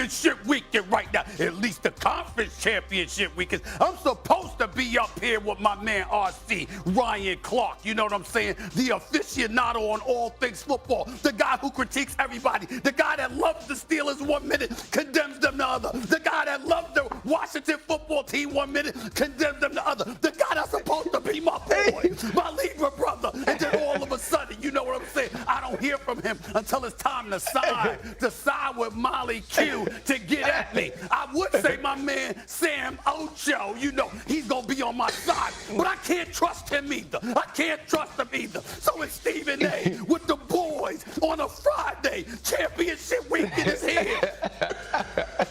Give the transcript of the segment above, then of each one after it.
championship weekend right now. At least the conference championship weekend. I'm supposed to be up here with my man RC, Ryan Clark. You know what I'm saying? The aficionado on all things football. The guy who critiques everybody. The guy that loves the Steelers 1 minute, condemns them the other. The guy that loves the Washington football team 1 minute, condemns them the other. The guy that's supposed to be my boy, my Libra brother. And then all of a sudden, you know what I'm saying? I don't hear from him until it's time to side with Molly Q to get at me. I would say my man Sam Ocho, you know, he's going to be on my side. But I can't trust him either. I can't trust him either. So it's Stephen A. with the boys on a Friday. Championship weekend is here.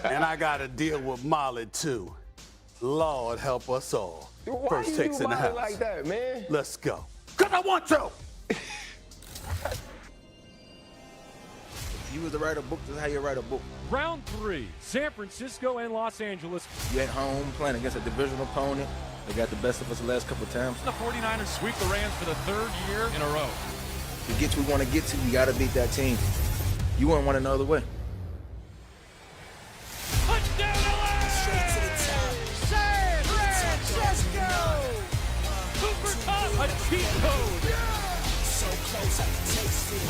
And I got to deal with Molly too. Lord help us all. Why First you takes do in the Molly house. like that, man? Let's go. Because I want to. You was to write a book, this is how you write a book. Round 3, San Francisco and Los Angeles. You at home playing against a divisional opponent. They got the best of us the last couple of times. The 49ers sweep the Rams for the 3rd year in a row. To get to we want to get to, you got to beat that team. You wouldn't want another way. Touchdown LA! San Francisco! Super Top, a cheat code. So close I can taste it.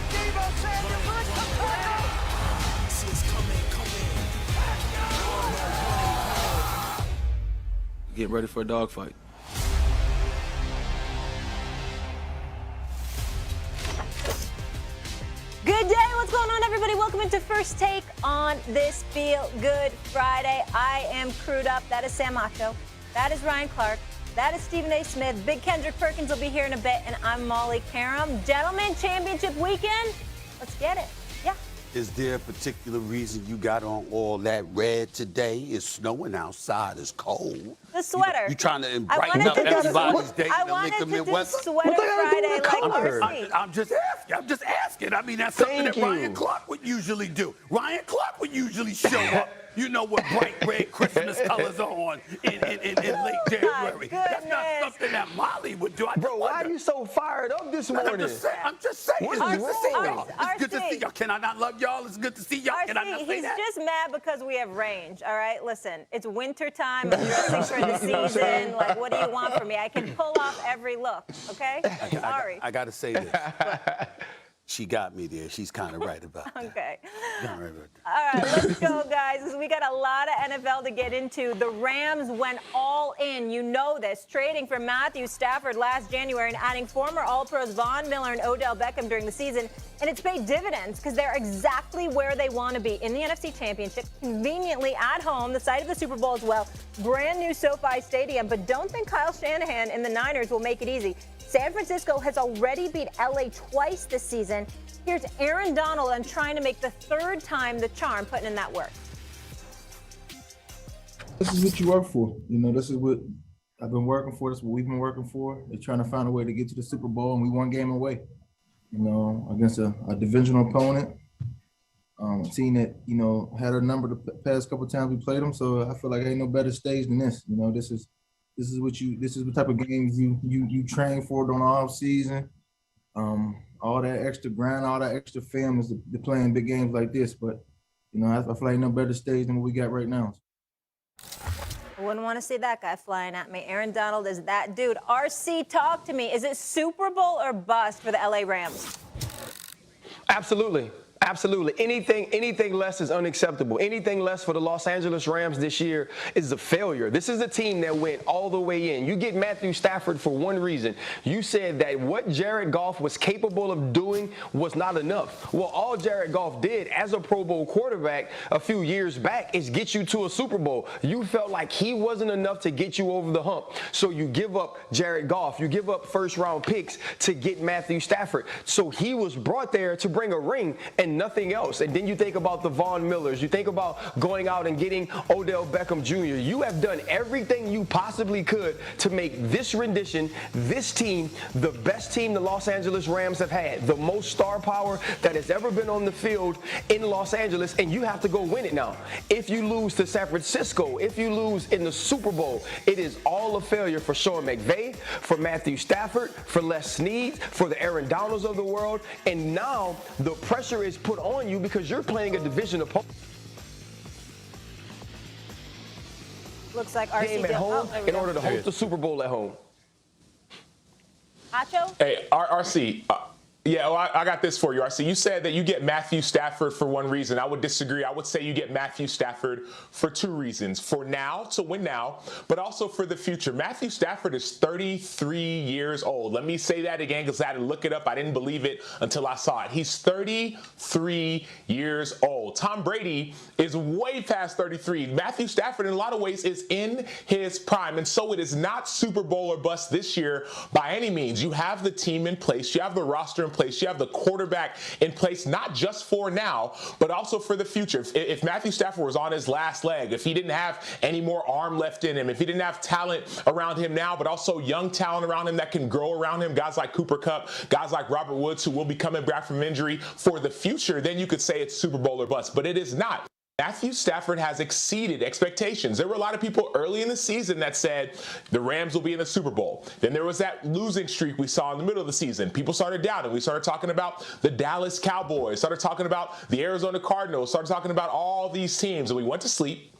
Devo Samuel for the comeback. See it's coming. Get ready for a dogfight. Good day, what's going on, everybody? Welcome into First Take on this Feel Good Friday. I am crewed up. That is Sam Macho. That is Ryan Clark. That is Stephen A. Smith. Big Kendrick Perkins will be here in a bit, and I'm Molly Karam. Gentlemen, championship weekend. Let's get it. Yeah. Is there a particular reason you got on all that red today? It's snowing outside. It's cold. The sweater. You trying to I brighten wanted up to do everybody's day I in the wanted to Lincoln do Midwest? Sweater Friday like RC. I'm just asking. I mean, that's something Thank that Ryan Clark would usually do. Ryan Clark would usually show up, you know, with bright red Christmas colors on in late January. That's not something that Molly would do. Bro, why are you so fired up this morning? I'm just saying. What It's is good to see wrong? y'all. It's good to see y'all. Can I not love y'all? It's good to see y'all. Can I not RC, say he's that? just mad because we have range, all right? Listen, it's winter time. I'm dressing for the season. Like, what do you want from me? I can pull off every look, okay? Sorry. I got to say this. She got me there. She's kind of right about that. Okay. All right. All right, let's go, guys. We got a lot of NFL to get into. The Rams went all in. You know this. Trading for Matthew Stafford last January and adding former All-Pros Von Miller and Odell Beckham during the season. And it's paid dividends because they're exactly where they want to be in the NFC Championship, conveniently at home, the site of the Super Bowl as well. Brand new SoFi Stadium. But don't think Kyle Shanahan and the Niners will make it easy. San Francisco has already beat LA twice this season. Here's Aaron Donald and trying to make the 3rd time the charm, putting in that work. This is what you work for. You know, this is what I've been working for. This is what we've been working for. They're trying to find a way to get to the Super Bowl, and we one game away, you know, against a divisional opponent. A team that, you know, had our number the past couple of times we played them. So I feel like ain't no better stage than this. You know, this is what type of games you train for during the off season. All that extra grind, all that extra film is to playing big games like this. But you know, I feel like ain't no better stage than what we got right now. I wouldn't want to see that guy flying at me. Aaron Donald is that dude. RC, talk to me. Is it Super Bowl or bust for the LA Rams? Absolutely. Absolutely. Anything less is unacceptable. Anything less for the Los Angeles Rams this year is a failure. This is a team that went all the way in. You get Matthew Stafford for one reason. You said that what Jared Goff was capable of doing was not enough. Well, all Jared Goff did as a Pro Bowl quarterback a few years back is get you to a Super Bowl. You felt like he wasn't enough to get you over the hump. So you give up Jared Goff. You give up first-round picks to get Matthew Stafford. So he was brought there to bring a ring and nothing else. And then you think about the Von Millers. You think about going out and getting Odell Beckham Jr. You have done everything you possibly could to make this rendition, this team, the best team the Los Angeles Rams have had, the most star power that has ever been on the field in Los Angeles, and you have to go win it now. If you lose to San Francisco, if you lose in the Super Bowl, it is all a failure for Sean McVay, for Matthew Stafford, for Les Snead, for the Aaron Donalds of the world, and now the pressure is put on you because you're playing a division opponent. Looks like RC game at home in order to host the Super Bowl at home. Acho? Hey, RC. Yeah, well, I got this for you, RC. You said that you get Matthew Stafford for one reason. I would disagree. I would say you get Matthew Stafford for two reasons. For now, to win now, but also for the future. Matthew Stafford is 33 years old. Let me say that again because I had to look it up. I didn't believe it until I saw it. He's 33 years old. Tom Brady is way past 33. Matthew Stafford, in a lot of ways, is in his prime. And so it is not Super Bowl or bust this year by any means. You have the team in place. You have the roster in place. You have the quarterback in place, not just for now, but also for the future. If Matthew Stafford was on his last leg, if he didn't have any more arm left in him, if he didn't have talent around him now, but also young talent around him that can grow around him, guys like Cooper Kupp, guys like Robert Woods, who will be coming back from injury for the future, then you could say it's Super Bowl or bust. But it is not. Matthew Stafford has exceeded expectations. There were a lot of people early in the season that said the Rams will be in the Super Bowl. Then there was that losing streak we saw in the middle of the season. People started doubting. We started talking about the Dallas Cowboys, started talking about the Arizona Cardinals, started talking about all these teams, and we went to sleep.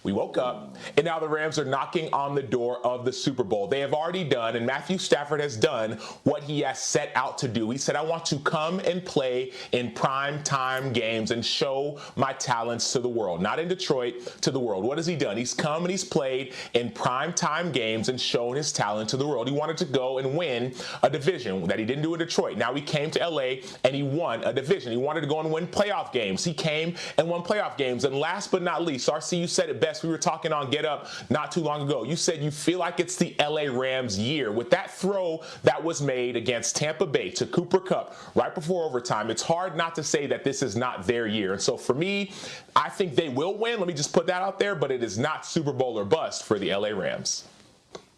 We woke up, and now the Rams are knocking on the door of the Super Bowl. They have already done, and Matthew Stafford has done what he has set out to do. He said, I want to come and play in prime time games and show my talents to the world. Not in Detroit, to the world. What has he done? He's come and he's played in prime time games and shown his talent to the world. He wanted to go and win a division that he didn't do in Detroit. Now he came to LA and he won a division. He wanted to go and win playoff games. He came and won playoff games. And last but not least, RC, you said it best. We were talking on Get Up not too long ago. You said you feel like it's the LA Rams year. With that throw that was made against Tampa Bay to Cooper Kupp right before overtime, it's hard not to say that this is not their year. And so for me, I think they will win. Let me just put that out there, but it is not Super Bowl or bust for the LA Rams.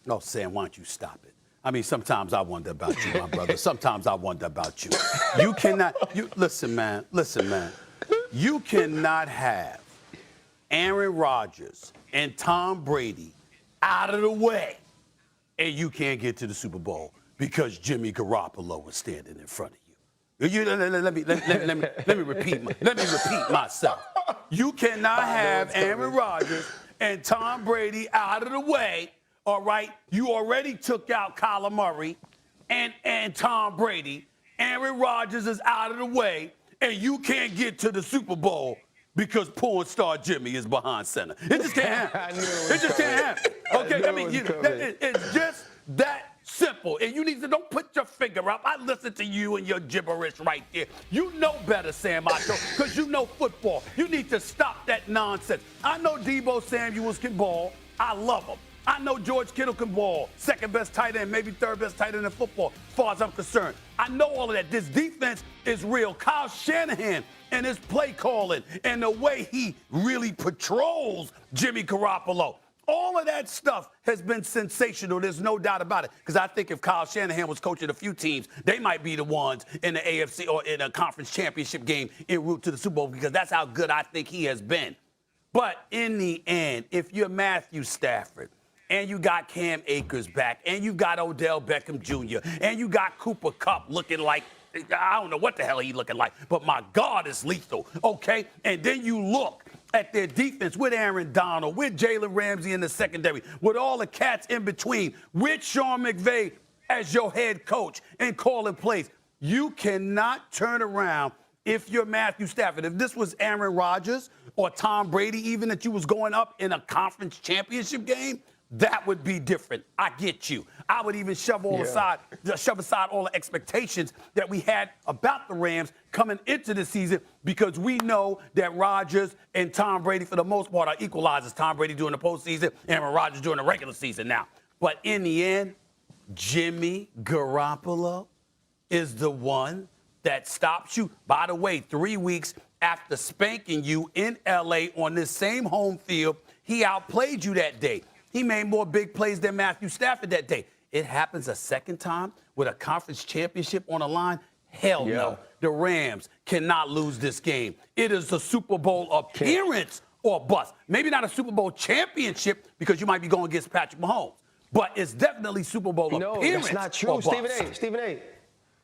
Oh, Sam, why don't you stop it? I mean, sometimes I wonder about you, my brother. Sometimes I wonder about you. You cannot, listen, man. You cannot have Aaron Rodgers and Tom Brady out of the way, and you can't get to the Super Bowl because Jimmy Garoppolo was standing in front of you. Let me repeat myself. You cannot have Aaron Rodgers and Tom Brady out of the way. All right, you already took out Kyler Murray and Tom Brady. Aaron Rodgers is out of the way, and you can't get to the Super Bowl because porn star Jimmy is behind center. It just can't happen. It just can't happen. Okay, I mean, it's just that simple. And you need to don't put your finger up. I listen to you and your gibberish right there. You know better, Sam Acho, because you know football. You need to stop that nonsense. I know Deebo Samuels can ball. I love him. I know George Kittle can ball. Second best tight end, maybe third best tight end in football, as far as I'm concerned. I know all of that. This defense is real. Kyle Shanahan and his play calling and the way he really patrols Jimmy Garoppolo. All of that stuff has been sensational. There's no doubt about it. Because I think if Kyle Shanahan was coaching a few teams, they might be the ones in the AFC or in a conference championship game en route to the Super Bowl because that's how good I think he has been. But in the end, if you're Matthew Stafford, and you got Cam Akers back, and you got Odell Beckham Jr., and you got Cooper Kupp looking like, I don't know what the hell he's looking like, but my God, it's lethal, okay? And then you look at their defense with Aaron Donald, with Jalen Ramsey in the secondary, with all the cats in between, with Sean McVay as your head coach and calling plays. You cannot turn around if you're Matthew Stafford. If this was Aaron Rodgers or Tom Brady, even that you was going up in a conference championship game, that would be different. I get you. I would even shove aside all the expectations that we had about the Rams coming into the season because we know that Rodgers and Tom Brady, for the most part, are equalizers. Tom Brady during the postseason, Aaron Rodgers during the regular season now. But in the end, Jimmy Garoppolo is the one that stops you. By the way, 3 weeks after spanking you in L.A. on this same home field, he outplayed you that day. He made more big plays than Matthew Stafford that day. It happens a second time with a conference championship on the line? Hell no. The Rams cannot lose this game. It is a Super Bowl appearance or bust. Maybe not a Super Bowl championship because you might be going against Patrick Mahomes. But it's definitely Super Bowl appearance. No, that's not true. Or bust. Stephen A.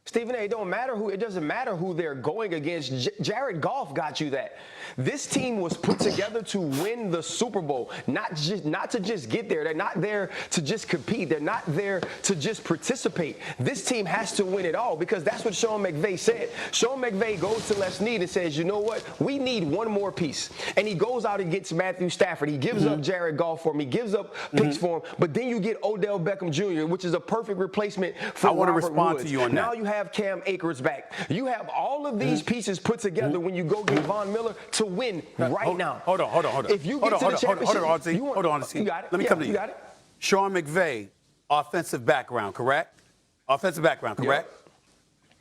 Stephen A., it doesn't matter who they're going against. Jared Goff got you that. This team was put together to win the Super Bowl, not to just get there. They're not there to just compete. They're not there to just participate. This team has to win it all because that's what Sean McVay said. Sean McVay goes to Les Snead and says, you know what? We need one more piece. And he goes out and gets Matthew Stafford. He gives up Jared Goff for him. He gives up picks for him. But then you get Odell Beckham Jr., which is a perfect replacement for Robert Woods. I want to respond to you on that. Now you have Cam Akers back. You have all of these pieces put together when you go get Von Miller to win now. Hold on. If you get to the championship, hold on. You got it. Let me come to you. You got it. Sean McVay, offensive background, correct? Offensive background, correct? Yep.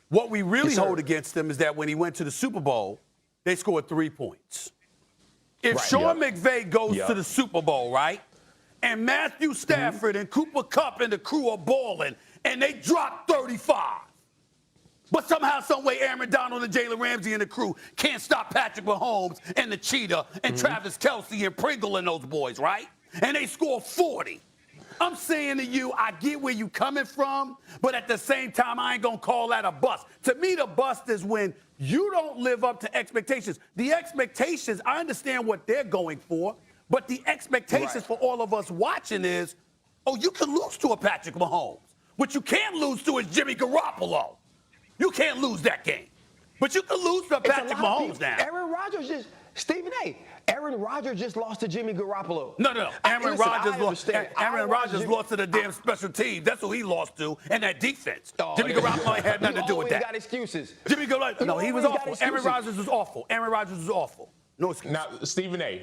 What we really Yes, hold against him is that when he went to the Super Bowl, they scored 3 points. If Sean McVay goes to the Super Bowl, right, and Matthew Stafford and Cooper Kupp and the crew are balling, and they drop 35, but somehow, some way, Aaron Donald and Jalen Ramsey and the crew can't stop Patrick Mahomes and the Cheetah and Travis Kelce and Pringle and those boys, right? And they score 40. I'm saying to you, I get where you coming from, but at the same time, I ain't going to call that a bust. To me, the bust is when you don't live up to expectations. The expectations, I understand what they're going for, but the expectations for all of us watching is, oh, you can lose to a Patrick Mahomes. What you can't lose to is Jimmy Garoppolo. You can't lose that game. But you can lose to Patrick Mahomes now. Aaron Rodgers Aaron Rodgers just lost to Jimmy Garoppolo. No. Aaron Rodgers lost to the damn special team. That's who he lost to, and that defense. Jimmy Garoppolo ain't had nothing to do with that. He got excuses. Jimmy Garoppolo, no, he was awful. Aaron Rodgers was awful. No excuse. Now, Stephen A.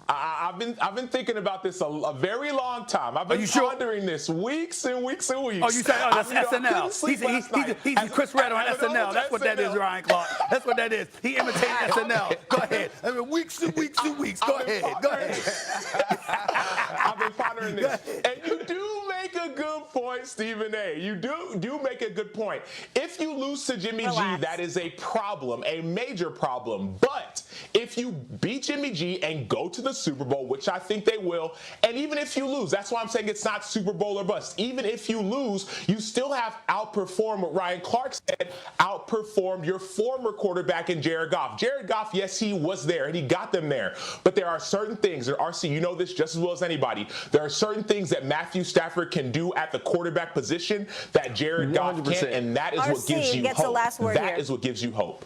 I've been thinking about this a very long time. I've been pondering this weeks and weeks and weeks. Oh, you say, that's SNL. He's Chris Red on SNL. That's what that is, Ryan Clark. That's what that is. He imitated SNL. Go ahead. I mean, weeks and weeks and weeks. Go ahead. I've been pondering this. And you do make a good point, Stephen A. You do make a good point. If you lose to Jimmy G, that is a problem, a major problem. But if you beat Jimmy G and go to the Super Bowl, which I think they will, and even if you lose, that's why I'm saying it's not Super Bowl or bust. Even if you lose, you still have outperformed what Ryan Clark said, outperformed your former quarterback in Jared Goff. Jared Goff, yes, he was there and he got them there. But there are certain things, and RC, you know this just as well as anybody, there are certain things that Matthew Stafford can do at the quarterback position that Jared Goff can't, and that is what gives you hope. That is what gives you hope.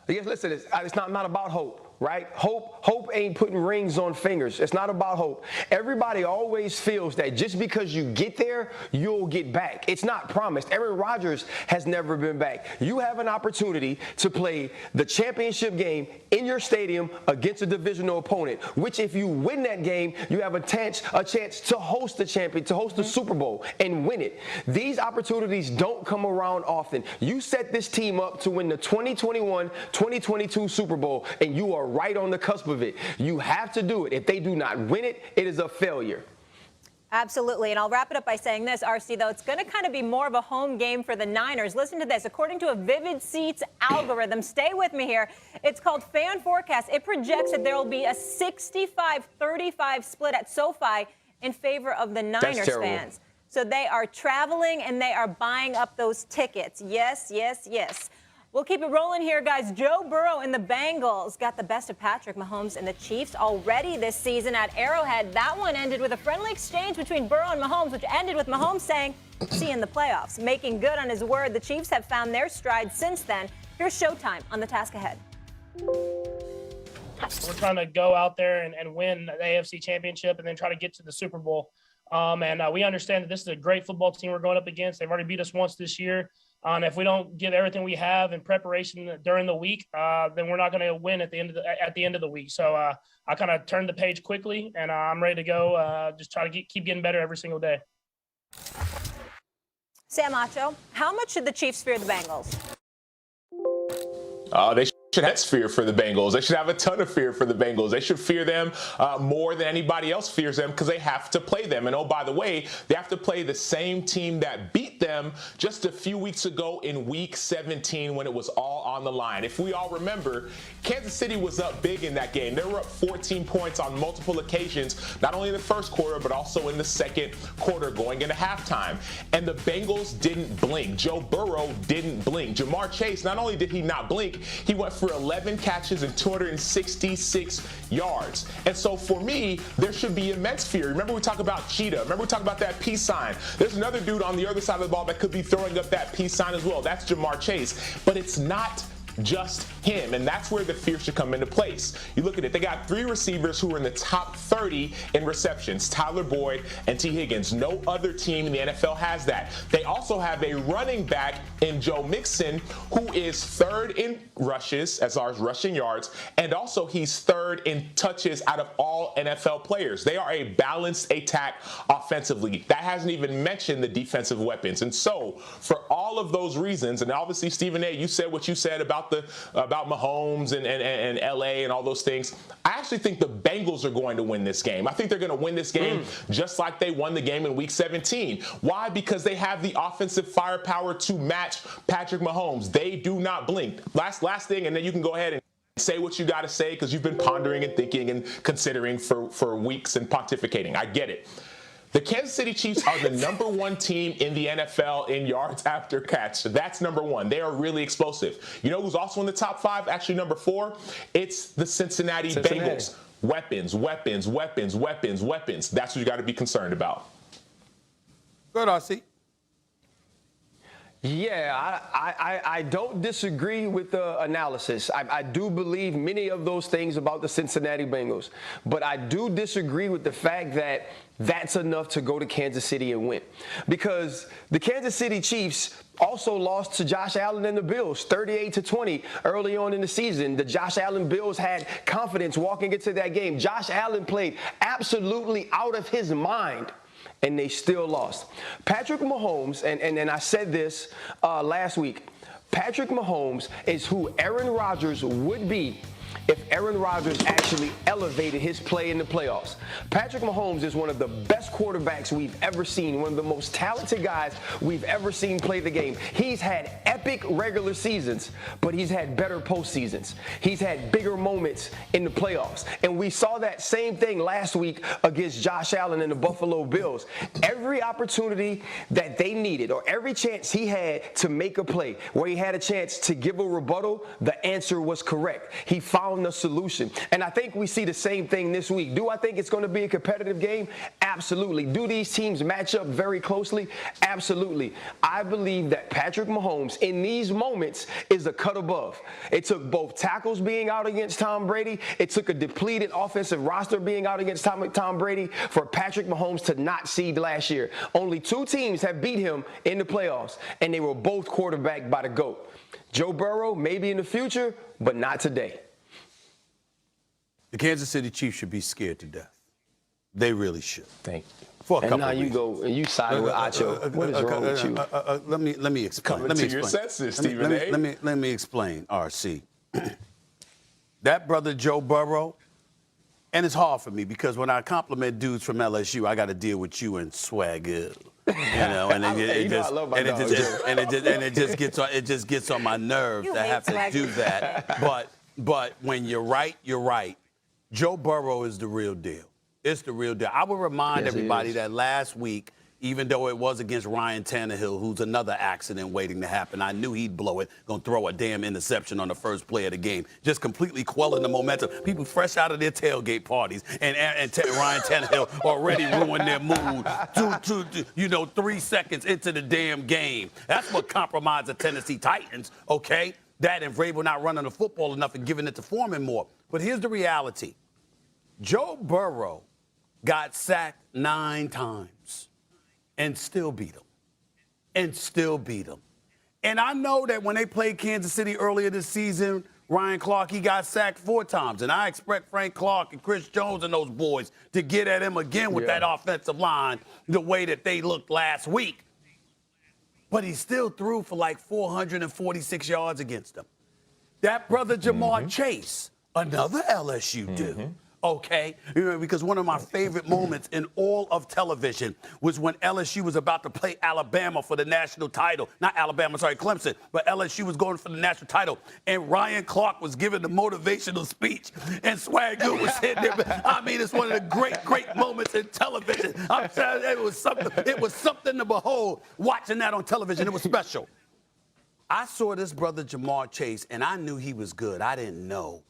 Yes, listen, it's not about hope. Right? Hope ain't putting rings on fingers. It's not about hope. Everybody always feels that just because you get there, you'll get back. It's not promised. Aaron Rodgers has never been back. You have an opportunity to play the championship game in your stadium against a divisional opponent, which if you win that game, you have a chance to host the champion, to host the Super Bowl and win it. These opportunities don't come around often. You set this team up to win the 2021-2022 Super Bowl, and you are right on the cusp of it. You have to do it. If they do not win it, it is a failure. Absolutely. And I'll wrap it up by saying this, RC, though, it's going to kind of be more of a home game for the Niners. Listen to this. According to a Vivid Seats algorithm, stay with me here, it's called Fan Forecast. It projects that there will be a 65-35 split at SoFi in favor of the Niners fans. So they are traveling and they are buying up those tickets. Yes. We'll keep it rolling here, guys. Joe Burrow and the Bengals got the best of Patrick Mahomes and the Chiefs already this season at Arrowhead. That one ended with a friendly exchange between Burrow and Mahomes, which ended with Mahomes saying, see you in the playoffs. Making good on his word, the Chiefs have found their stride since then. Here's Showtime on the task ahead. We're trying to go out there and win the AFC Championship and then try to get to the Super Bowl. And we understand that this is a great football team we're going up against. They've already beat us once this year. And if we don't give everything we have in preparation during the week, then we're not going to win at the end of the week. So I kind of turned the page quickly, and I'm ready to go. Just try to keep getting better every single day. Sam Acho, how much should the Chiefs fear the Bengals? They should have fear for the Bengals. They should have a ton of fear for the Bengals. They should fear them more than anybody else fears them because they have to play them. And oh, by the way, they have to play the same team that beat them just a few weeks ago in Week 17 when it was all on the line. If we all remember, Kansas City was up big in that game. They were up 14 points on multiple occasions, not only in the first quarter, but also in the second quarter going into halftime. And the Bengals didn't blink. Joe Burrow didn't blink. Jamar Chase, not only did he not blink, he went for 11 catches and 266 yards. And so for me, there should be immense fear. Remember we talked about Cheetah. Remember we talked about that peace sign. There's another dude on the other side of the ball that could be throwing up that peace sign as well. That's Jamar Chase. But it's not just him, and that's where the fear should come into place. You look at it, they got 3 receivers who are in the top 30 in receptions, Tyler Boyd and T. Higgins. No other team in the NFL has that. They also have a running back in Joe Mixon who is 3rd in rushes as far as rushing yards, and also he's 3rd in touches out of all NFL players. They are a balanced attack offensively. That hasn't even mentioned the defensive weapons. And so for all of those reasons, and obviously Stephen A., you said what you said about Mahomes and LA and all those things. I actually think the Bengals are going to win this game. I think they're going to win this game just like they won the game in Week 17. Why? Because they have the offensive firepower to match Patrick Mahomes. They do not blink. Last thing, and then you can go ahead and say what you got to say because you've been pondering and thinking and considering for weeks and pontificating. I get it. The Kansas City Chiefs are the number 1 team in the NFL in yards after catch. So that's number 1. They are really explosive. You know who's also in the top 5? Actually, number 4? It's the Cincinnati Bengals. Weapons, weapons, weapons, weapons, weapons. That's what you got to be concerned about. Good, RC. Yeah, I don't disagree with the analysis. I do believe many of those things about the Cincinnati Bengals, but I do disagree with the fact that that's enough to go to Kansas City and win. Because the Kansas City Chiefs also lost to Josh Allen and the Bills 38-20 early on in the season. The Josh Allen Bills had confidence walking into that game. Josh Allen played absolutely out of his mind, and they still lost. Patrick Mahomes, and I said this last week, Patrick Mahomes is who Aaron Rodgers would be if Aaron Rodgers actually elevated his play in the playoffs. Patrick Mahomes is one of the best quarterbacks we've ever seen, one of the most talented guys we've ever seen play the game. He's had epic regular seasons, but he's had better postseasons. He's had bigger moments in the playoffs. And we saw that same thing last week against Josh Allen and the Buffalo Bills. Every opportunity that they needed, or every chance he had to make a play, where he had a chance to give a rebuttal, the answer was correct. He found the solution. And I think we see the same thing this week. Do I think it's going to be a competitive game? Absolutely. Do these teams match up very closely? Absolutely. I believe that Patrick Mahomes in these moments is a cut above. It took both tackles being out against Tom Brady. It took a depleted offensive roster being out against Tom Brady for Patrick Mahomes to not seed last year. Only 2 teams have beat him in the playoffs, and they were both quarterbacked by the GOAT. Joe Burrow, maybe in the future, but not today. The Kansas City Chiefs should be scared to death. They really should. Thank you. For a couple now of you reasons. go and you side with Acho. What is wrong with you? Let me explain. Coming to your senses, Stephen A. Let me explain, RC. That brother Joe Burrow, and it's hard for me because when I compliment dudes from LSU, I got to deal with you and swagger. You know, and it just gets on my nerves to have to do that. But when you're right, you're right. Joe Burrow is the real deal. It's the real deal. I would remind everybody that last week, even though it was against Ryan Tannehill, who's another accident waiting to happen, I knew he'd blow it, gonna throw a damn interception on the first play of the game, just completely quelling the momentum. People fresh out of their tailgate parties, and Ryan Tannehill already ruined their mood 3 seconds into the damn game. That's what compromised the Tennessee Titans, okay? That and Vrabel not running the football enough and giving it to Foreman more. But here's the reality. Joe Burrow got sacked 9 times and still beat him. And I know that when they played Kansas City earlier this season, Ryan Clark, he got sacked 4 times. And I expect Frank Clark and Chris Jones and those boys to get at him again with that offensive line the way that they looked last week. But he still threw for like 446 yards against them. that brother Jamar Chase, another LSU dude. Okay, because one of my favorite moments in all of television was when LSU was about to play Alabama for the national title. Not Alabama, sorry, Clemson, but LSU was going for the national title. And Ryan Clark was giving the motivational speech, and Swag Good was sitting there. I mean, it's one of the great moments in television. I'm telling you, it was something to behold watching that on television. It was special. I saw this brother Jamar Chase, and I knew he was good. I didn't know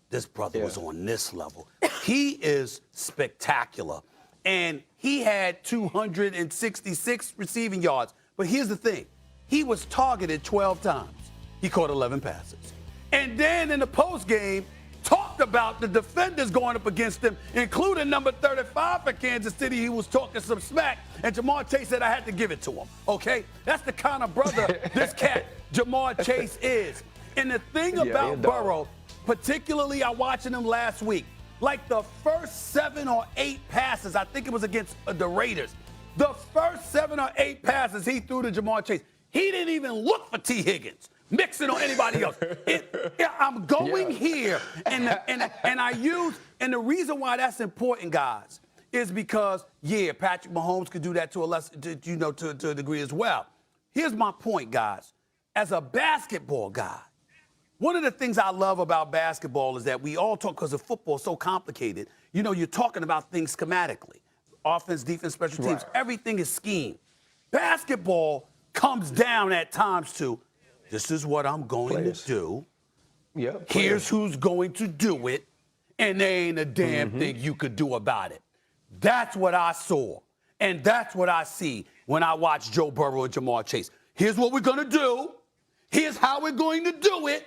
this brother was on this level. He is spectacular. And he had 266 receiving yards. But here's the thing. He was targeted 12 times. He caught 11 passes. And then in the postgame, talked about the defenders going up against him, including number 35 for Kansas City. He was talking some smack. And Jamar Chase said, I had to give it to him. Okay? That's the kind of brother this cat, Jamar Chase, is. And the thing about Burrow, particularly I watching him last week, like the first 7 or 8 passes, I think it was against the Raiders, the first 7 or 8 passes he threw to Jamar Chase, he didn't even look for T. Higgins, mixing on anybody else. I'm going here, and the reason why that's important, guys, is because, Patrick Mahomes could do that to a degree as well. Here's my point, guys. As a basketball guy, one of the things I love about basketball is that we all talk, because of football is so complicated, you're talking about things schematically. Offense, defense, special teams, everything is scheme. Basketball comes down at times to, this is what I'm going to do. Here's who's going to do it, and there ain't a damn thing you could do about it. That's what I saw, and that's what I see when I watch Joe Burrow and Jamar Chase. Here's what we're going to do. Here's how we're going to do it.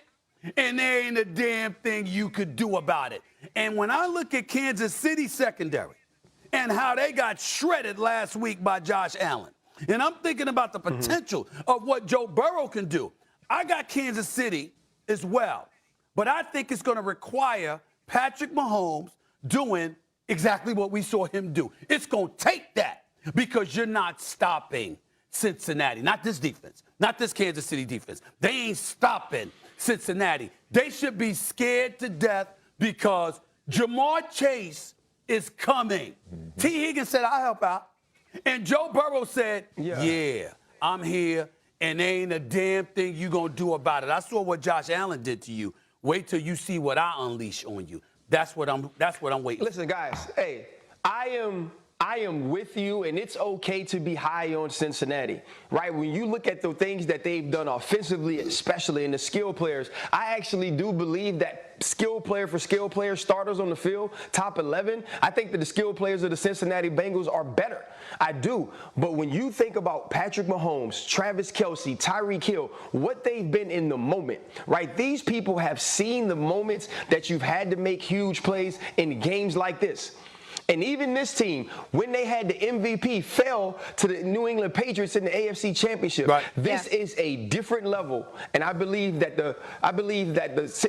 And there ain't a damn thing you could do about it. And when I look at Kansas City secondary and how they got shredded last week by Josh Allen, and I'm thinking about the potential of what Joe Burrow can do, I got Kansas City as well. But I think it's going to require Patrick Mahomes doing exactly what we saw him do. It's going to take that, because you're not stopping Cincinnati, not this defense, not this Kansas City defense. They ain't stopping Cincinnati. They should be scared to death, because Jamar Chase is coming. T. Higgins said, I'll help out. And Joe Burrow said, I'm here, and there ain't a damn thing you going to do about it. I saw what Josh Allen did to you. Wait till you see what I unleash on you. That's what I'm waiting. Listen, guys, hey, I am with you, and it's okay to be high on Cincinnati, right? When you look at the things that they've done offensively, especially in the skill players, I actually do believe that skill player for skill player starters on the field, top 11, I think that the skill players of the Cincinnati Bengals are better. I do. But when you think about Patrick Mahomes, Travis Kelce, Tyreek Hill, what they've been in the moment, right? These people have seen the moments that you've had to make huge plays in games like this. And even this team, when they had the MVP, fell to the New England Patriots in the AFC Championship. Right. This is a different level, and I believe that the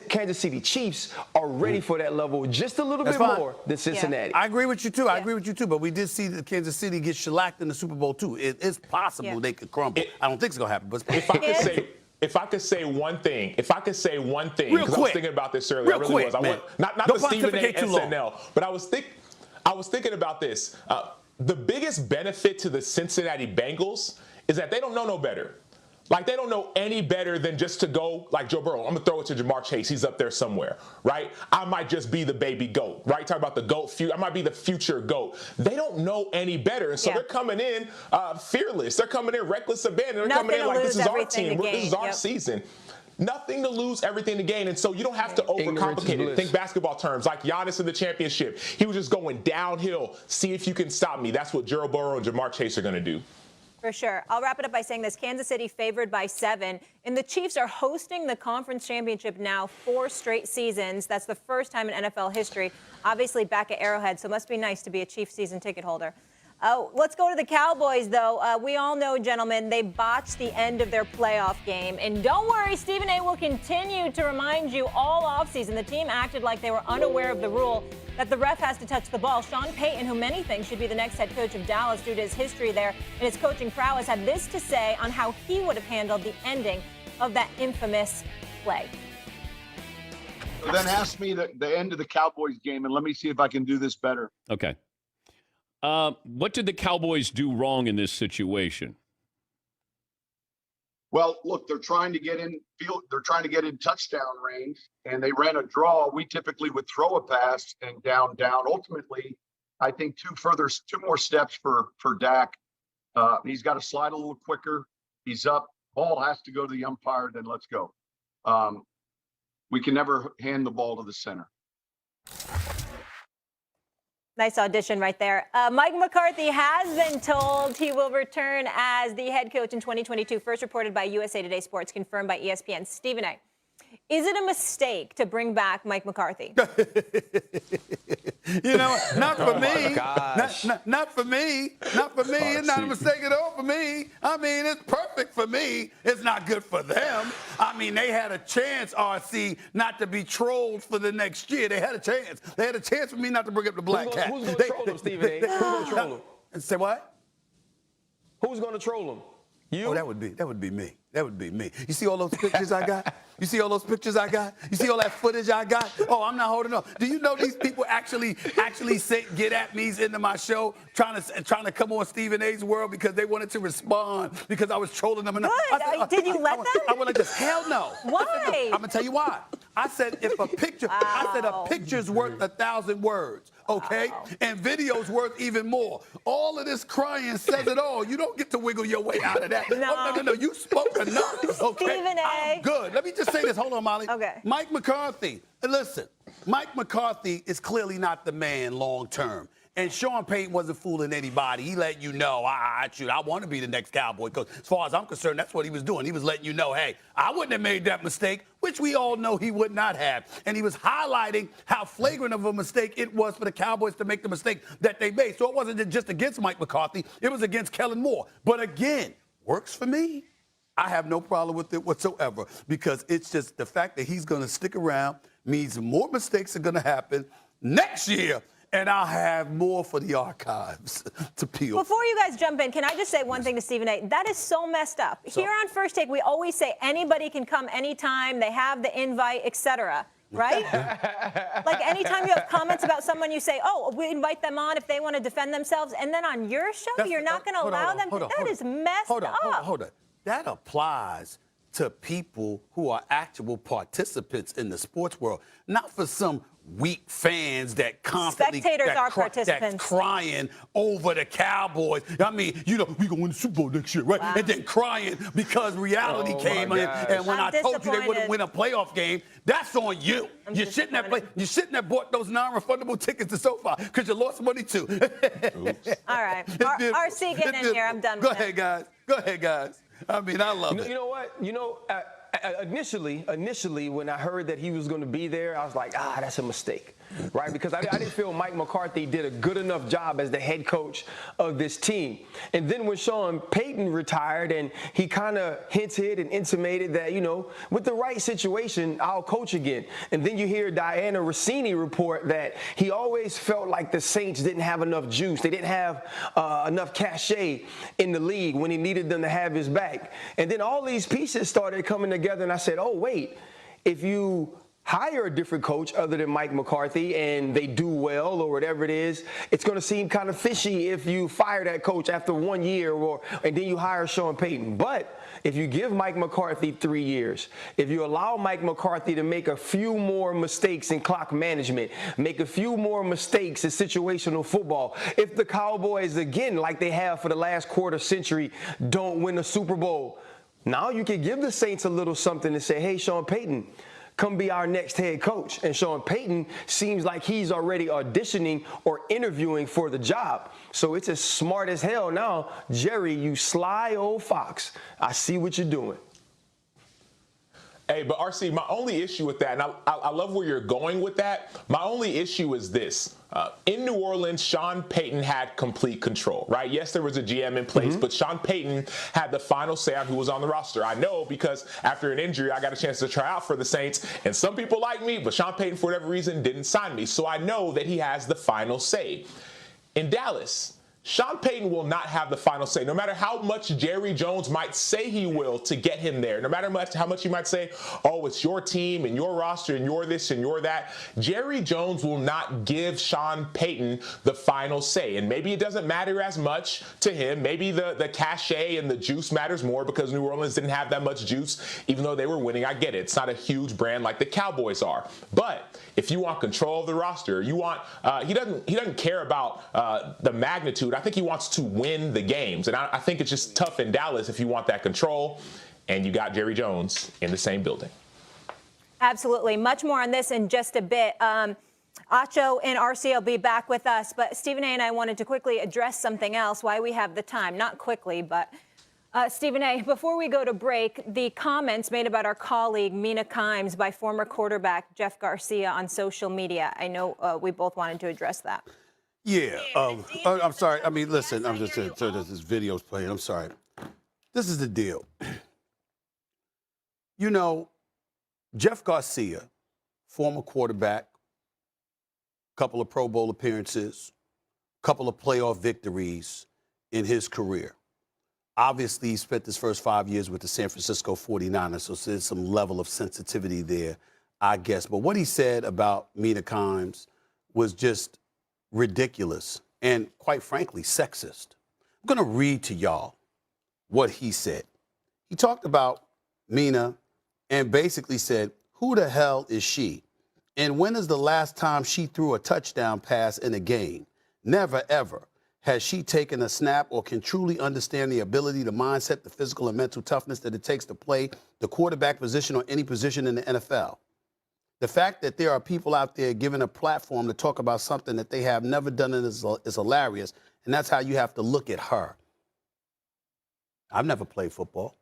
Kansas City Chiefs are ready for that level just a little bit more than Cincinnati. I agree with you too. I agree with you too. But we did see that Kansas City get shellacked in the Super Bowl too. It's possible they could crumble. I don't think it's gonna happen. But If I could say one thing, because I was thinking about this earlier. Real quick, not the Stephen A. SNL, but I was thinking about this. The biggest benefit to the Cincinnati Bengals is that they don't know no better. Like, they don't know any better than just to go like Joe Burrow. I'm going to throw it to Jamar Chase. He's up there somewhere, right? I might just be the baby GOAT, right? Talk about the GOAT. I might be the future GOAT. They don't know any better. And so they're coming in fearless. They're coming in reckless abandon. They're coming in like, this is our team. This is our season. Nothing to lose, everything to gain. And so you don't have to overcomplicate it. Think basketball terms, like Giannis in the championship. He was just going downhill. See if you can stop me. That's what Joe Burrow and Jamar Chase are going to do. For sure. I'll wrap it up by saying this. Kansas City favored by 7. And the Chiefs are hosting the conference championship now 4 straight seasons. That's the first time in NFL history. Obviously back at Arrowhead, so it must be nice to be a Chiefs season ticket holder. Let's go to the Cowboys, though. We all know, gentlemen, they botched the end of their playoff game. And don't worry, Stephen A. will continue to remind you all offseason. The team acted like they were unaware of the rule that the ref has to touch the ball. Sean Payton, who many think should be the next head coach of Dallas due to his history there and his coaching prowess, had this to say on how he would have handled the ending of that infamous play. Then ask me the end of the Cowboys game, and let me see if I can do this better. Okay. What did the Cowboys do wrong in this situation? Well, look, they're trying to get in field. They're trying to get in touchdown range, and they ran a draw. We typically would throw a pass and down. Ultimately, I think two more steps for Dak. He's got to slide a little quicker. He's up. Ball has to go to the umpire. Then let's go. We can never hand the ball to the center. Nice audition right there. Mike McCarthy has been told he will return as the head coach in 2022. First reported by USA Today Sports, confirmed by ESPN. Stephen A., is it a mistake to bring back Mike McCarthy? You know, not for me. Not for me. It's not a mistake at all for me. I mean, it's perfect for me. It's not good for them. I mean, they had a chance, RC, not to be trolled for the next year. They had a chance. They had a chance for me not to bring up the black cat. Who's going to troll him, Stephen A? Who's going to troll him? Say what? Who's going to troll him? You? Oh, that would be me. That would be me. You see all those pictures I got? You see all those pictures I got? You see all that footage I got? Oh, I'm not holding up. Do you know these people actually get at me into my show trying to come on Stephen A's World because they wanted to respond because I was trolling them. Good. Did you let them? I want to just hell no. Why? I'm gonna tell you why. I said if a picture, a picture's worth 1,000 words. Okay, and video's worth even more. All of this crying says it all. You don't get to wiggle your way out of that. No. You spoke enough. Okay, Stephen A. I'm good. Let me just say this. Hold on, Molly. Okay. Mike McCarthy. Listen, Mike McCarthy is clearly not the man long term. And Sean Payton wasn't fooling anybody. He let you know, I want to be the next Cowboy coach. As far as I'm concerned, that's what he was doing. He was letting you know, hey, I wouldn't have made that mistake, which we all know he would not have. And he was highlighting how flagrant of a mistake it was for the Cowboys to make the mistake that they made. So it wasn't just against Mike McCarthy. It was against Kellen Moore. But again, works for me. I have no problem with it whatsoever because it's just the fact that he's going to stick around means more mistakes are going to happen next year. And I'll have more for the archives to peel. Before you guys jump in, can I just say one thing to Stephen A? That is so messed up. Here on First Take, we always say anybody can come anytime. They have the invite, etc. Right? Like anytime you have comments about someone, you say, oh, we invite them on if they want to defend themselves. And then on your show, you're not going to allow them. That is messed up. Hold on. That applies to people who are actual participants in the sports world, not for some weak fans that constantly spectators are participants. That's crying over the Cowboys. I mean, you know, we gonna win the Super Bowl next year, right? Wow. And then crying because reality came in. And when I told you they wouldn't win a playoff game, that's on you. You shouldn't have bought those non-refundable tickets to SoFi because you lost money too. All right, RC, get in here. I'm done. Go ahead, guys. I mean, I love it. You know what? Initially, when I heard that he was going to be there, I was like, that's a mistake, right? Because I didn't feel Mike McCarthy did a good enough job as the head coach of this team. And then when Sean Payton retired and he kind of hinted and intimated that, with the right situation, I'll coach again. And then you hear Diana Rossini report that he always felt like the Saints didn't have enough juice. They didn't have enough cachet in the league when he needed them to have his back. And then all these pieces started coming together, and I said, oh, wait, if you hire a different coach other than Mike McCarthy and they do well or whatever it is, it's going to seem kind of fishy if you fire that coach after 1 year and then you hire Sean Payton. But if you give Mike McCarthy 3 years, if you allow Mike McCarthy to make a few more mistakes in clock management, make a few more mistakes in situational football, if the Cowboys, again, like they have for the last quarter century, don't win a Super Bowl, now you can give the Saints a little something to say, hey, Sean Payton, come be our next head coach. And Sean Payton seems like he's already auditioning or interviewing for the job. So it's as smart as hell now. Jerry, you sly old fox. I see what you're doing. Hey, but RC, my only issue with that, and I love where you're going with that, my only issue is this. In New Orleans, Sean Payton had complete control, right? Yes, there was a GM in place, but Sean Payton had the final say on who was on the roster. I know because after an injury, I got a chance to try out for the Saints, and some people like me, but Sean Payton, for whatever reason, didn't sign me. So I know that he has the final say. In Dallas, Sean Payton will not have the final say. No matter how much Jerry Jones might say he will to get him there, no matter how much he might say, oh, it's your team and your roster and you're this and you're that, Jerry Jones will not give Sean Payton the final say. And maybe it doesn't matter as much to him. Maybe the cachet and the juice matters more because New Orleans didn't have that much juice, even though they were winning. I get it. It's not a huge brand like the Cowboys are. But if you want control of the roster, you want he doesn't care about the magnitude. I think he wants to win the games. And I think it's just tough in Dallas if you want that control. And you got Jerry Jones in the same building. Absolutely. Much more on this in just a bit. Acho and RC will be back with us. But Stephen A. and I wanted to quickly address something else while we have the time. Not quickly, but Stephen A., before we go to break, the comments made about our colleague Mina Kimes by former quarterback Jeff Garcia on social media. I know we both wanted to address that. Yeah, I'm sorry. I mean, listen, I'm just saying, this video's playing. I'm sorry. This is the deal. You know, Jeff Garcia, former quarterback, couple of Pro Bowl appearances, couple of playoff victories in his career. Obviously, he spent his first 5 years with the San Francisco 49ers, so there's some level of sensitivity there, I guess. But what he said about Mina Kimes was just ridiculous and, quite frankly, sexist. I'm going to read to y'all what he said. He talked about Mina and basically said, who the hell is she? And when is the last time she threw a touchdown pass in a game? Never, ever has she taken a snap or can truly understand the ability, the mindset, the physical and mental toughness that it takes to play the quarterback position or any position in the NFL. The fact that there are people out there given a platform to talk about something that they have never done is hilarious, and that's how you have to look at her. I've never played football.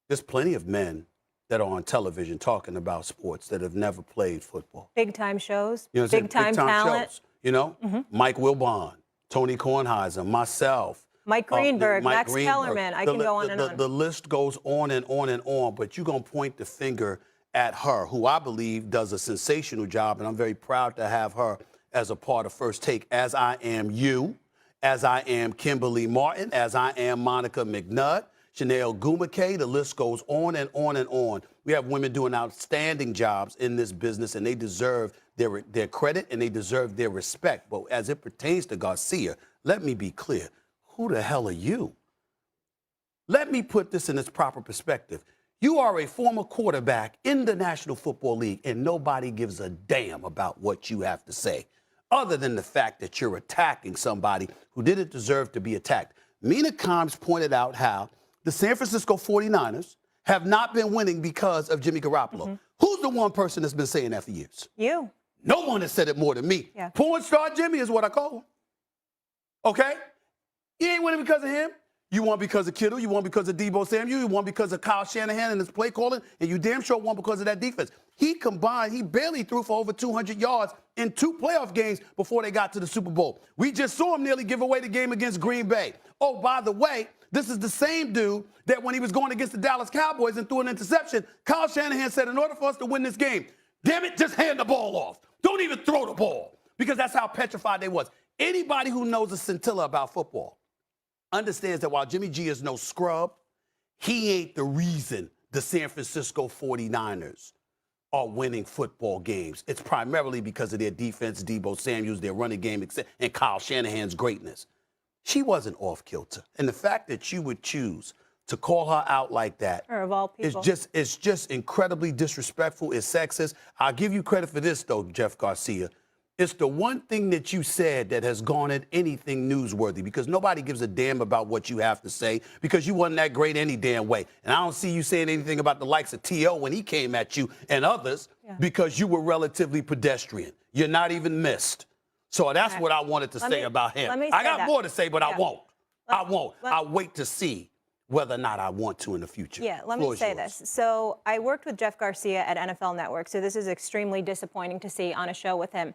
There's plenty of men that are on television talking about sports that have never played football. Big time shows, you know big time talent. Shows, you know, Mike Wilbon, Tony Kornheiser, myself. Mike Greenberg, Max Kellerman. I can go on and on. The list goes on and on and on, but you're going to point the finger at her, who I believe does a sensational job, and I'm very proud to have her as a part of First Take, as I am you, as I am Kimberly Martin, as I am Monica McNutt, Chanel Gumake. The list goes on and on and on. We have women doing outstanding jobs in this business, and they deserve their credit and they deserve their respect. But as it pertains to Garcia, let me be clear. Who the hell are you? Let me put this in its proper perspective. You are a former quarterback in the National Football League, and nobody gives a damn about what you have to say, other than the fact that you're attacking somebody who didn't deserve to be attacked. Mina Kimes pointed out how the San Francisco 49ers have not been winning because of Jimmy Garoppolo. Who's the one person that's been saying that for years? You. No one has said it more than me. Yeah. Porn star Jimmy is what I call him. Okay? You ain't winning because of him. You won because of Kittle. You won because of Deebo Samuel. You won because of Kyle Shanahan and his play calling. And you damn sure won because of that defense. He barely threw for over 200 yards in 2 playoff games before they got to the Super Bowl. We just saw him nearly give away the game against Green Bay. Oh, by the way, this is the same dude that when he was going against the Dallas Cowboys and threw an interception, Kyle Shanahan said, in order for us to win this game, damn it, just hand the ball off. Don't even throw the ball. Because that's how petrified they was. Anybody who knows a scintilla about football understands that while Jimmy G is no scrub, he ain't the reason the San Francisco 49ers are winning football games. It's primarily because of their defense, Deebo Samuels, their running game, and Kyle Shanahan's greatness. She wasn't off kilter. And the fact that you would choose to call her out like that is just incredibly disrespectful. It's sexist. I'll give you credit for this, though, Jeff Garcia. It's the one thing that you said that has garnered anything newsworthy, because nobody gives a damn about what you have to say, because you wasn't that great any damn way. And I don't see you saying anything about the likes of T.O. when he came at you and others, because you were relatively pedestrian. You're not even missed. So that's what I wanted to say about him. I got more to say, but I won't. I'll wait to see whether or not I want to in the future. Yeah, let me say this. So I worked with Jeff Garcia at NFL Network, so this is extremely disappointing to see on a show with him.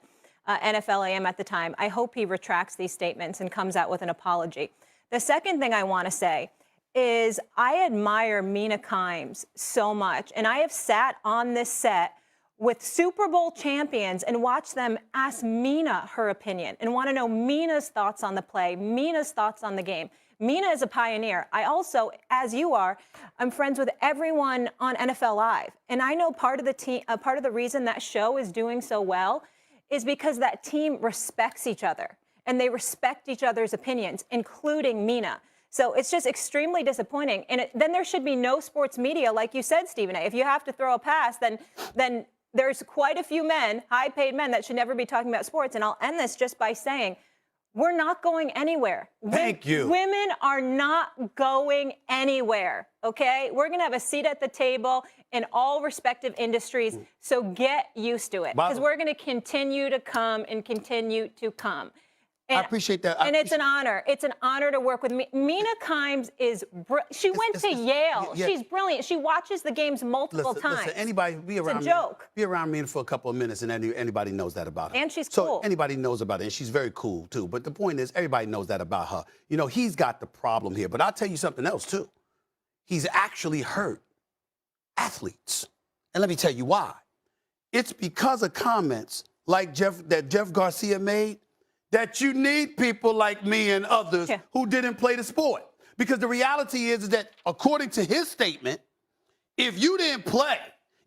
NFL AM at the time. I hope he retracts these statements and comes out with an apology. The second thing I want to say is I admire Mina Kimes so much, and I have sat on this set with Super Bowl champions and watch them ask Mina her opinion and want to know Mina's thoughts on the play, Mina's thoughts on the game. Mina is a pioneer. I also, as you are, I'm friends with everyone on NFL Live. And I know part of the reason that show is doing so well is because that team respects each other and they respect each other's opinions, including Mina. So it's just extremely disappointing. And then there should be no sports media, like you said, Stephen A. If you have to throw a pass, then there's quite a few men, high-paid men, that should never be talking about sports. And I'll end this just by saying, we're not going anywhere. Thank you. Women are not going anywhere, okay? We're going to have a seat at the table in all respective industries, so get used to it, because we're going to continue to come and continue to come. And, I appreciate that. And it's an honor. It's an honor to work with me. Mina Kimes she went to Yale. Yeah. She's brilliant. She watches the games multiple times. Listen, anybody be around it's a joke. Be around me for a couple of minutes, and anybody knows that about her. And she's so cool. Anybody knows about it, and she's very cool too. But the point is, everybody knows that about her. You know, he's got the problem here. But I'll tell you something else too. He's actually hurt athletes, and let me tell you why. It's because of comments like that Jeff Garcia made. That you need people like me and others who didn't play the sport. Because the reality is that, according to his statement, if you didn't play,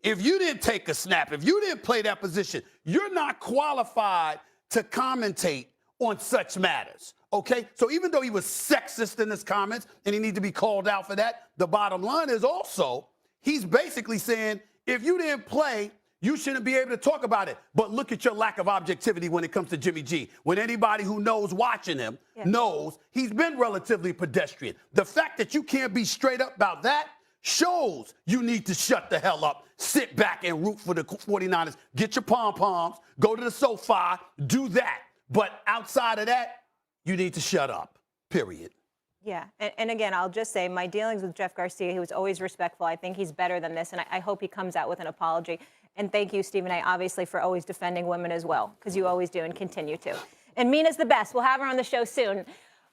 if you didn't take a snap, if you didn't play that position, you're not qualified to commentate on such matters, okay? So even though he was sexist in his comments and he needs to be called out for that, the bottom line is also he's basically saying, if you didn't play, you shouldn't be able to talk about it. But look at your lack of objectivity when it comes to Jimmy G. When anybody who knows watching him knows he's been relatively pedestrian. The fact that you can't be straight up about that shows you need to shut the hell up, sit back and root for the 49ers, get your pom-poms, go to the SoFi, do that. But outside of that, you need to shut up, period. Yeah, and again, I'll just say my dealings with Jeff Garcia, he was always respectful. I think he's better than this, and I hope he comes out with an apology. And thank you, Stephen A., obviously, for always defending women as well, because you always do and continue to. And Mina's the best. We'll have her on the show soon.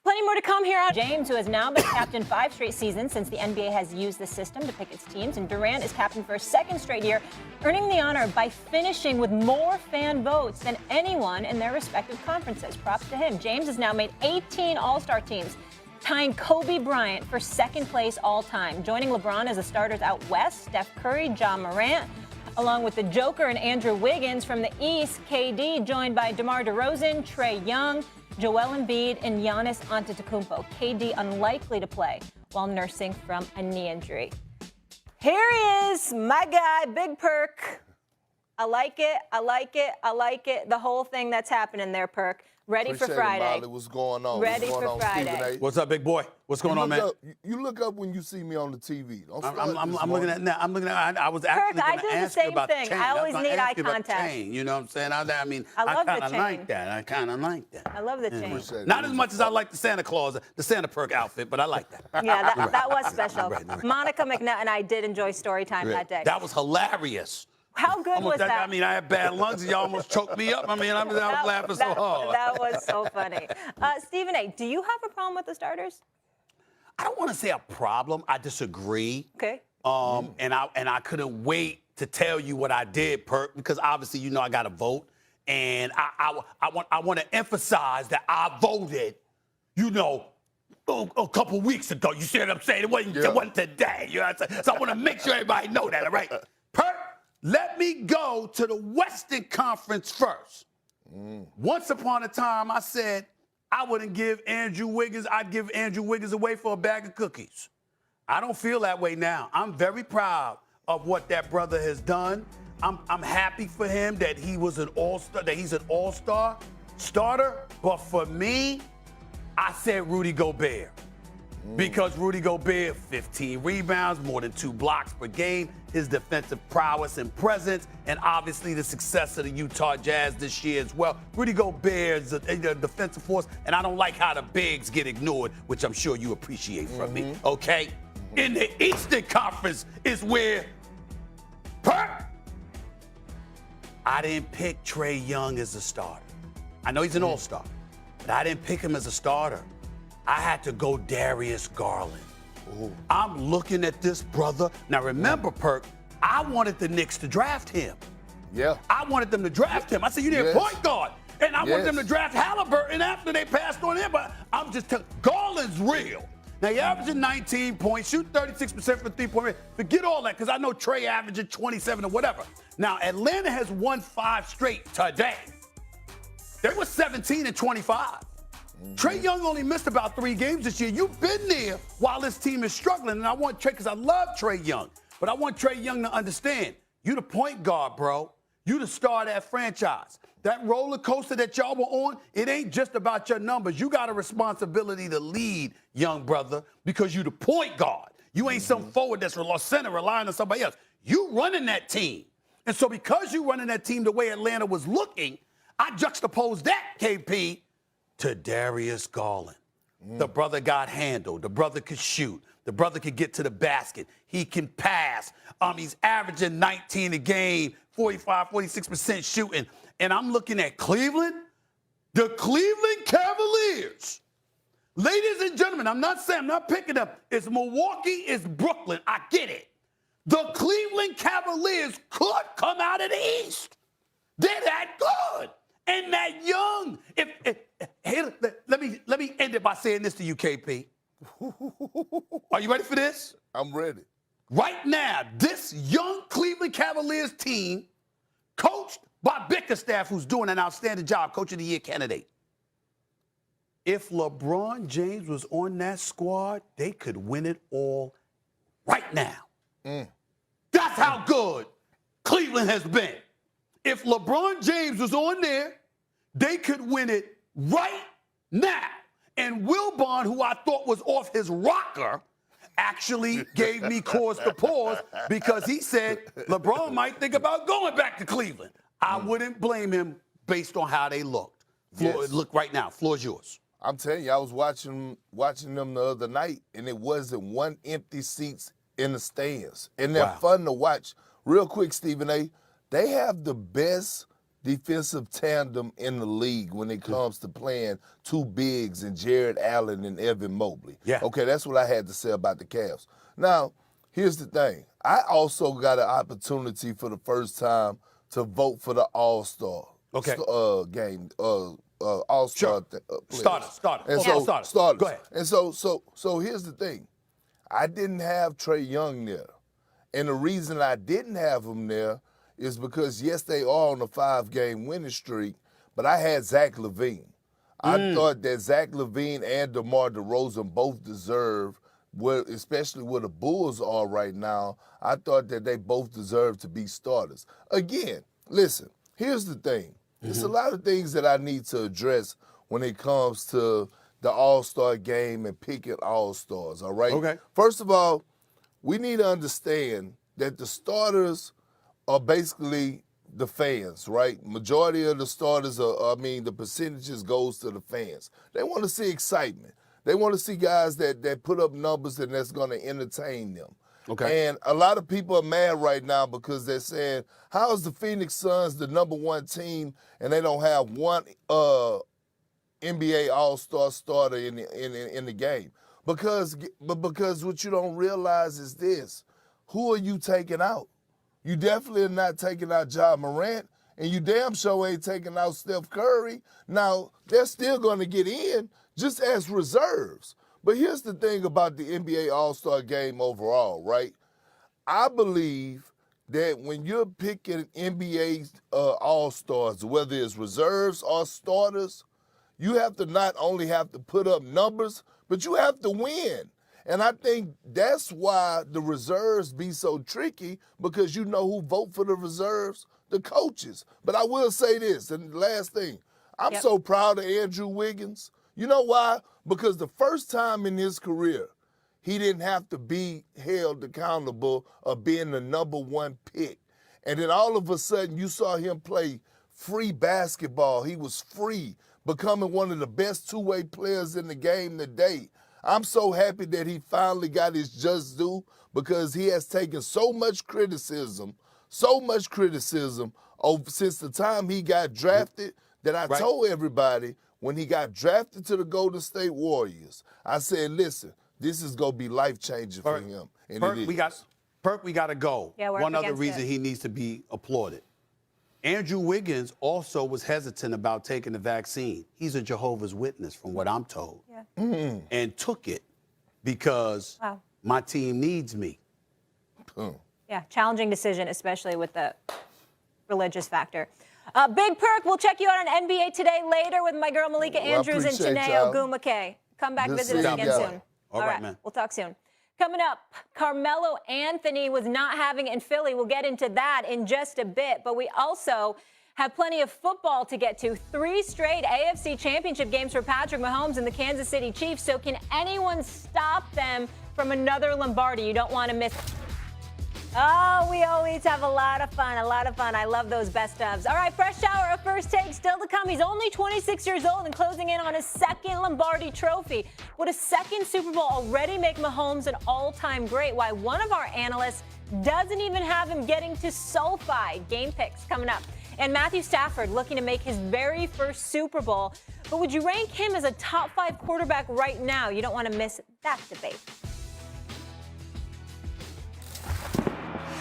Plenty more to come here on James, who has now been captain 5 straight seasons since the NBA has used the system to pick its teams. And Durant is captain for a 2nd straight year, earning the honor by finishing with more fan votes than anyone in their respective conferences. Props to him. James has now made 18 All-Star teams, tying Kobe Bryant for 2nd place all-time. Joining LeBron as the starters out west, Steph Curry, John Morant, along with the Joker and Andrew Wiggins. From the East, KD, joined by DeMar DeRozan, Trae Young, Joel Embiid, and Giannis Antetokounmpo. KD unlikely to play while nursing from a knee injury. Here he is, my guy, Big Perk. I like it, I like it, I like it. The whole thing that's happening there, Perk. Ready for Friday. Molly. What's going on? Ready What's going for on, Friday. Stephen A? What's up, big boy? What's going on, man? You look up when you see me on the TV. I'm looking at now. I'm looking at. I was actually going to ask you about the chain. I always need eye contact. You know what I'm saying? I mean, I love kind the of chain. like that. I kind of like that. I love the chain. Not as much as I like the Santa Claus, the Santa Perk outfit, but I like that. Yeah, that was special. Monica McNutt and I did enjoy story time that day. That was hilarious. How good was that? I mean, I had bad lungs, and y'all almost choked me up. I mean, I was laughing so hard. That was so funny. Stephen A., do you have a problem with the starters? I don't want to say a problem. I disagree. Okay. And I couldn't wait to tell you what I did, Perk, because obviously you know I got to vote, and I want to emphasize that I voted, you know, a couple weeks ago. You see what I'm saying? It wasn't today. You know what I'm saying? So I want to make sure everybody know that. All right, Perk. Let me go to the Western Conference first. Once upon a time, I said I wouldn't give Andrew Wiggins, I'd give Andrew Wiggins away for a bag of cookies. I don't feel that way now. I'm very proud of what that brother has done. I'm happy for him that he was an all-star, that he's an all-star starter. But for me, I said Rudy Gobert. Because Rudy Gobert, 15 rebounds, more than 2 blocks per game, his defensive prowess and presence, and obviously the success of the Utah Jazz this year as well. Rudy Gobert is a defensive force, and I don't like how the bigs get ignored, which I'm sure you appreciate from me, okay? In the Eastern Conference is where I didn't pick Trae Young as a starter. I know he's an all-star, but I didn't pick him as a starter. I had to go Darius Garland. I'm looking at this brother. Now remember, Perk, I wanted the Knicks to draft him. Yeah. I wanted them to draft him. I said, you need a point guard. And I wanted them to draft Halliburton after they passed on him. But I'm just telling Garland's real. Now, you're averaging 19 points, shoot 36% from three-point range. Forget all that, because I know Trey averaging 27 or whatever. Now, Atlanta has won 5 straight today. They were 17 and 25. Trae Young only missed about 3 games this year. You've been there while this team is struggling. And I want Trae, because I love Trae Young, but I want Trae Young to understand, you the point guard, bro. You the star of that franchise. That roller coaster that y'all were on, it ain't just about your numbers. You got a responsibility to lead, young brother, because you the point guard. You ain't some forward that's center relying on somebody else. You running that team. And so because you running that team the way Atlanta was looking, I juxtapose that, KP, to Darius Garland. The brother got handled. The brother could shoot. The brother could get to the basket. He can pass. He's averaging 19 a game, 45, 46% shooting. And I'm looking at Cleveland, the Cleveland Cavaliers. Ladies and gentlemen, I'm not picking them. It's Milwaukee, it's Brooklyn. I get it. The Cleveland Cavaliers could come out of the East. They're that good and that young. Let me end it by saying this to you, KP. Are you ready for this? I'm ready. Right now, this young Cleveland Cavaliers team, coached by Bickerstaff, who's doing an outstanding job, Coach of the Year candidate. If LeBron James was on that squad, they could win it all right now. That's how good Cleveland has been. If LeBron James was on there, they could win it right now. And Wilbon, who I thought was off his rocker, actually gave me cause to pause because he said LeBron might think about going back to Cleveland. I wouldn't blame him based on how they looked. Look right now. Floor's yours. I'm telling you, I was watching them the other night, and it wasn't one empty seats in the stands. And they're fun to watch. Real quick, Stephen A., they have the best defensive tandem in the league when it comes to playing two bigs and Jared Allen and Evan Mobley. Yeah. Okay, that's what I had to say about the Cavs. Now, here's the thing. I also got an opportunity for the first time to vote for the All-Star game, All-Star players. Starter. And starters. Go ahead. And so here's the thing. I didn't have Trae Young there. And the reason I didn't have him there is because, yes, they are on a 5-game winning streak, but I had Zach LaVine. I thought that Zach LaVine and DeMar DeRozan both deserve, especially where the Bulls are right now, I thought that they both deserve to be starters. Again, listen, here's the thing. There's a lot of things that I need to address when it comes to the All-Star game and picking All-Stars, all right? Okay. First of all, we need to understand that the starters are basically the fans, right? Majority of the starters the percentages goes to the fans. They want to see excitement. They want to see guys that put up numbers and that's going to entertain them. Okay. And a lot of people are mad right now because they're saying, how is the Phoenix Suns the #1 team and they don't have one NBA All-Star starter in the game? Because what you don't realize is this. Who are you taking out? You definitely are not taking out Ja Morant, and you damn sure ain't taking out Steph Curry. Now, they're still going to get in just as reserves. But here's the thing about the NBA All-Star game overall, right? I believe that when you're picking NBA All-Stars, whether it's reserves or starters, you have to not only have to put up numbers, but you have to win. And I think that's why the reserves be so tricky, because you know who vote for the reserves? The coaches. But I will say this, and the last thing, I'm so proud of Andrew Wiggins. You know why? Because the first time in his career, he didn't have to be held accountable of being the #1 pick. And then all of a sudden, you saw him play free basketball. He was free, becoming one of the best two-way players in the game today. I'm so happy that he finally got his just due, because he has taken so much criticism since the time he got drafted, that I told everybody when he got drafted to the Golden State Warriors, I said, listen, this is going to be life-changing for him. And we got to go. Yeah, we're One up other against reason it. he needs to be applauded. Andrew Wiggins also was hesitant about taking the vaccine. He's a Jehovah's Witness, from what I'm told, and took it because my team needs me. Yeah, challenging decision, especially with the religious factor. Big Perk, we'll check you out on NBA Today later with my girl Malika Andrews and Janae Ogumake. Come back, visit us again soon. All right, man. We'll talk soon. Coming up, Carmelo Anthony was not having it in Philly. We'll get into that in just a bit. But we also have plenty of football to get to. 3 straight AFC Championship games for Patrick Mahomes and the Kansas City Chiefs. So can anyone stop them from another Lombardi? You don't want to miss. Oh, we always have a lot of fun, I love those best ofs. All right, fresh hour of First Take still to come. He's only 26 years old and closing in on his 2nd Lombardi trophy. Would a 2nd Super Bowl already make Mahomes an all-time great? Why one of our analysts doesn't even have him getting to SoFi. Game picks coming up. And Matthew Stafford looking to make his very first Super Bowl. But would you rank him as a top 5 quarterback right now? You don't want to miss that debate.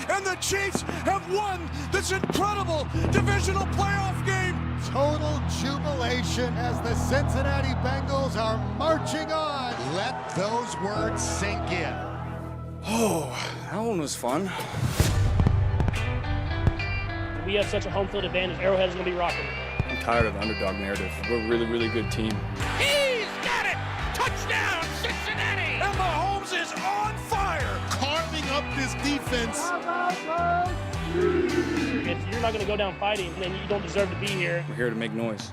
And the Chiefs have won this incredible divisional playoff game. Total jubilation as the Cincinnati Bengals are marching on. Let those words sink in. Oh, that one was fun. We have such a home field advantage. Arrowhead is going to be rocking. I'm tired of the underdog narrative. We're a really, really good team. He's got it! Touchdown, Cincinnati! And Mahomes is on fire, carving up this defense. If you're not going to go down fighting, then you don't deserve to be here. We're here to make noise.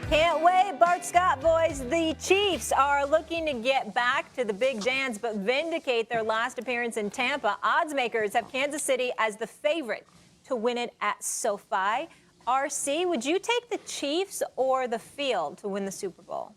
Can't wait, Bart Scott boys. The Chiefs are looking to get back to the big dance, but vindicate their last appearance in Tampa. Odds makers have Kansas City as the favorite to win it at SoFi. RC, would you take the Chiefs or the field to win the Super Bowl?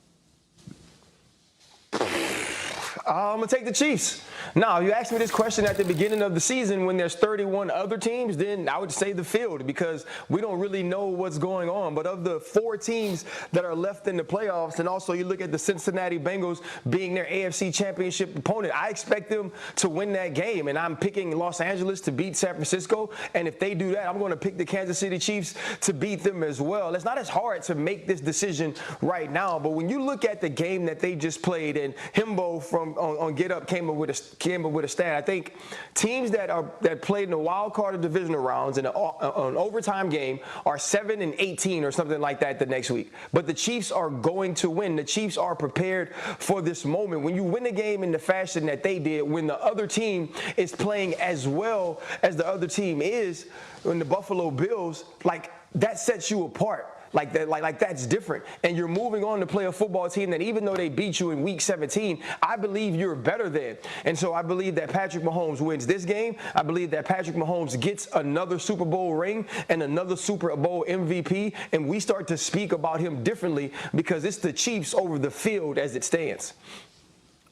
I'm going to take the Chiefs. Now, you asked me this question at the beginning of the season when there's 31 other teams, then I would say the field because we don't really know what's going on. But of the 4 teams that are left in the playoffs, and also you look at the Cincinnati Bengals being their AFC Championship opponent, I expect them to win that game. And I'm picking Los Angeles to beat San Francisco. And if they do that, I'm going to pick the Kansas City Chiefs to beat them as well. It's not as hard to make this decision right now. But when you look at the game that they just played, and Himbo from on Get Up came up with a stat. I think teams that played in the wild card of divisional rounds in an overtime game are 7-18 or something like that the next week. But the Chiefs are going to win. The Chiefs are prepared for this moment. When you win a game in the fashion that they did, when the other team is playing as well as the other team is, when the Buffalo Bills, like that sets you apart. Like that's different. And you're moving on to play a football team that even though they beat you in week 17, I believe you're better than. And so I believe that Patrick Mahomes wins this game. I believe that Patrick Mahomes gets another Super Bowl ring and another Super Bowl MVP. And we start to speak about him differently because it's the Chiefs over the field as it stands.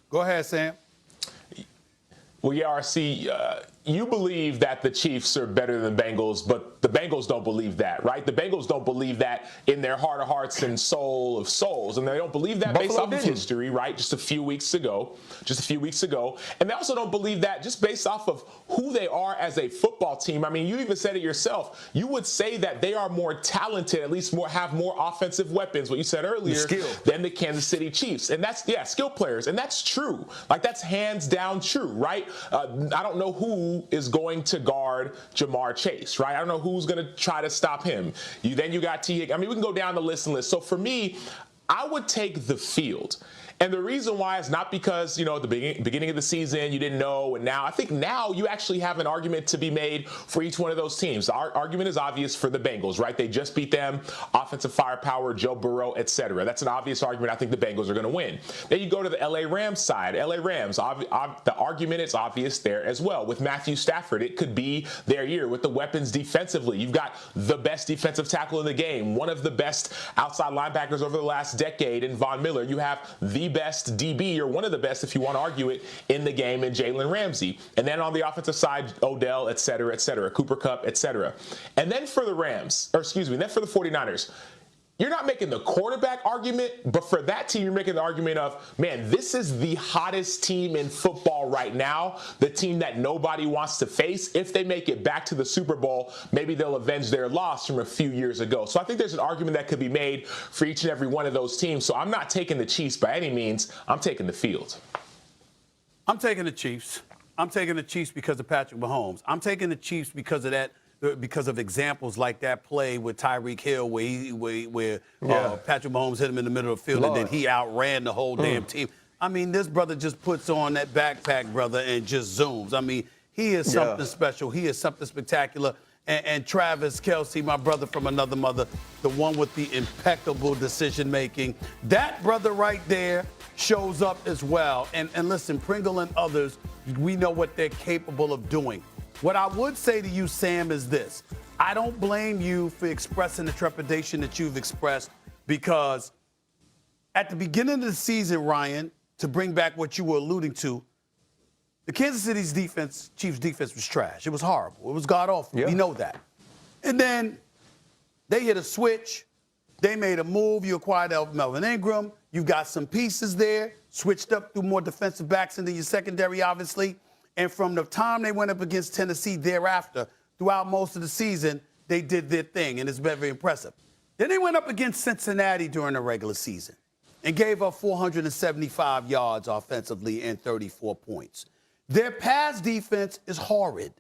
Go ahead, Sam. Well, yeah, RC, you believe that the Chiefs are better than Bengals, but the Bengals don't believe that, right? The Bengals don't believe that in their heart of hearts and soul of souls. And they don't believe that based off of history, right? Just a few weeks ago. And they also don't believe that just based off of who they are as a football team. I mean, you even said it yourself. You would say that they are more talented, at least have more offensive weapons, what you said earlier, than the Kansas City Chiefs. And that's, skill players. And that's true. Like, that's hands down true, right? I don't know who is going to guard Jamar Chase, right? I don't know who's going to try to stop him. Then you got T. Higgins. I mean, we can go down the list. So for me, I would take the field. And the reason why is not because, at the beginning of the season, you didn't know. And now, I think now you actually have an argument to be made for each one of those teams. Our argument is obvious for the Bengals, right? They just beat them, offensive firepower, Joe Burrow, etc. That's an obvious argument. I think the Bengals are going to win. Then you go to the LA Rams side. LA Rams, the argument is obvious there as well. With Matthew Stafford, it could be their year with the weapons defensively. You've got the best defensive tackle in the game, one of the best outside linebackers over the last decade in Von Miller. You have the best DB, or one of the best if you want to argue it, in the game in Jalen Ramsey. And then on the offensive side, Odell, et cetera, Cooper Kupp, et cetera. And then for the then for the 49ers, you're not making the quarterback argument, but for that team, you're making the argument of, man, this is the hottest team in football right now, the team that nobody wants to face. If they make it back to the Super Bowl, maybe they'll avenge their loss from a few years ago. So I think there's an argument that could be made for each and every one of those teams. So I'm not taking the Chiefs by any means. I'm taking the field. I'm taking the Chiefs. I'm taking the Chiefs because of Patrick Mahomes. I'm taking the Chiefs because of that. Because of examples like that play with Tyreek Hill where Patrick Mahomes hit him in the middle of the field and then he outran the whole damn team. I mean, this brother just puts on that backpack, brother, and just zooms. I mean, he is something special. He is something spectacular. And Travis Kelce, my brother from another mother, the one with the impeccable decision-making. That brother right there shows up as well. And listen, Pringle and others, we know what they're capable of doing. What I would say to you, Sam, is this. I don't blame you for expressing the trepidation that you've expressed because at the beginning of the season, Ryan, to bring back what you were alluding to, the Kansas City's defense, Chiefs defense was trash. It was horrible. It was god-awful. We know that. And then they hit a switch. They made a move. You acquired Melvin Ingram. You've got some pieces there, switched up through more defensive backs into your secondary, obviously. And from the time they went up against Tennessee thereafter, throughout most of the season, they did their thing, and it's been very impressive. Then they went up against Cincinnati during the regular season and gave up 475 yards offensively and 34 points. Their pass defense is horrid,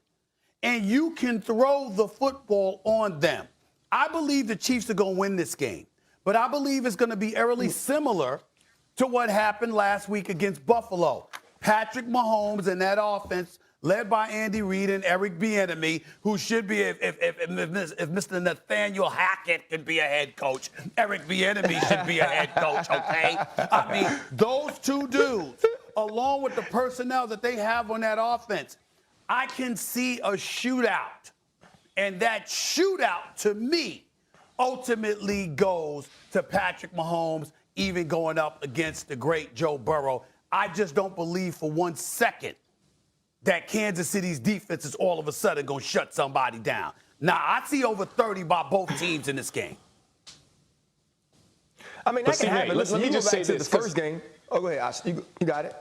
and you can throw the football on them. I believe the Chiefs are going to win this game, but I believe it's going to be eerily similar to what happened last week against Buffalo. Patrick Mahomes and that offense, led by Andy Reid and Eric Bieniemy, who should be, if Mr. Nathaniel Hackett could be a head coach, Eric Bieniemy should be a head coach, okay? I mean, those two dudes, along with the personnel that they have on that offense, I can see a shootout. And that shootout, to me, ultimately goes to Patrick Mahomes, even going up against the great Joe Burrow. I just don't believe for 1 second that Kansas City's defense is all of a sudden going to shut somebody down. Now, I see over 30 by both teams in this game. I mean, that can happen. Let me just say this. The first game. Oh, go ahead. You got it.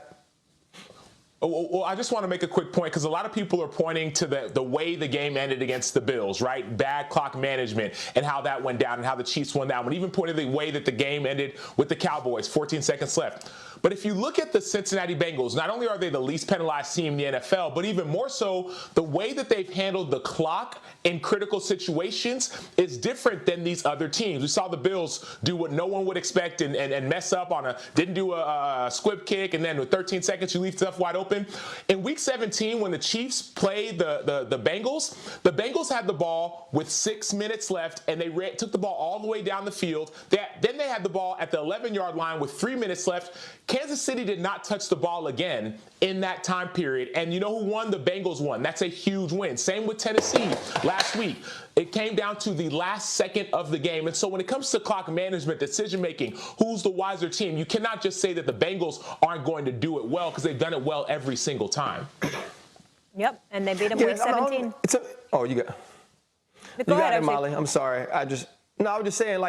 Well, I just want to make a quick point because a lot of people are pointing to the way the game ended against the Bills, right? Bad clock management and how that went down and how the Chiefs won that one. Even pointing to the way that the game ended with the Cowboys, 14 seconds left. But if you look at the Cincinnati Bengals, not only are they the least penalized team in the NFL, but even more so, the way that they've handled the clock in critical situations is different than these other teams. We saw the Bills do what no one would expect and mess up on didn't do a squib kick, and then with 13 seconds, you leave stuff wide open. In Week 17, when the Chiefs played the Bengals had the ball with 6 minutes left, and they took the ball all the way down the field. Then they had the ball at the 11-yard line with 3 minutes left. Kansas City did not touch the ball again in that time period. And you know who won? The Bengals won. That's a huge win. Same with Tennessee last week. It came down to the last second of the game. And so when it comes to clock management, decision-making, who's the wiser team, you cannot just say that the Bengals aren't going to do it well because they've done it well every single time. Yep, and they beat them Week 17. You got it, Molly. I'm sorry. I was just saying,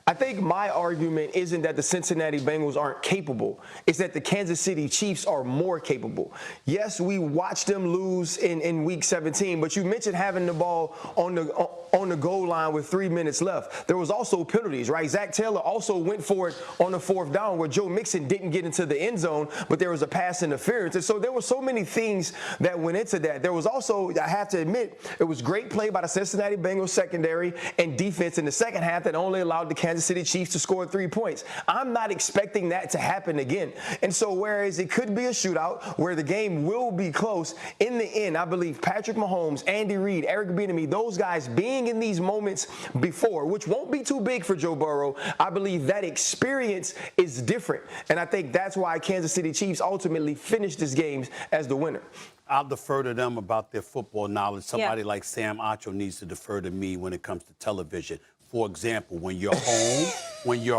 I think my argument isn't that the Cincinnati Bengals aren't capable. It's that the Kansas City Chiefs are more capable. Yes, we watched them lose in Week 17, but you mentioned having the ball on the goal line with 3 minutes left. There was also penalties, right? Zach Taylor also went for it on the 4th down where Joe Mixon didn't get into the end zone, but there was a pass interference. And so there were so many things that went into that. There was also, I have to admit, it was great play by the Cincinnati Bengals secondary and defense in the second half that only allowed the Kansas City Chiefs to score 3 points. I'm not expecting that to happen again. And so whereas it could be a shootout where the game will be close, in the end, I believe Patrick Mahomes, Andy Reid, Eric Bieniemy, those guys being in these moments before, which won't be too big for Joe Burrow, I believe that experience is different. And I think that's why Kansas City Chiefs ultimately finished this game as the winner. I'll defer to them about their football knowledge. Somebody like Sam Acho needs to defer to me when it comes to television. For example, when you're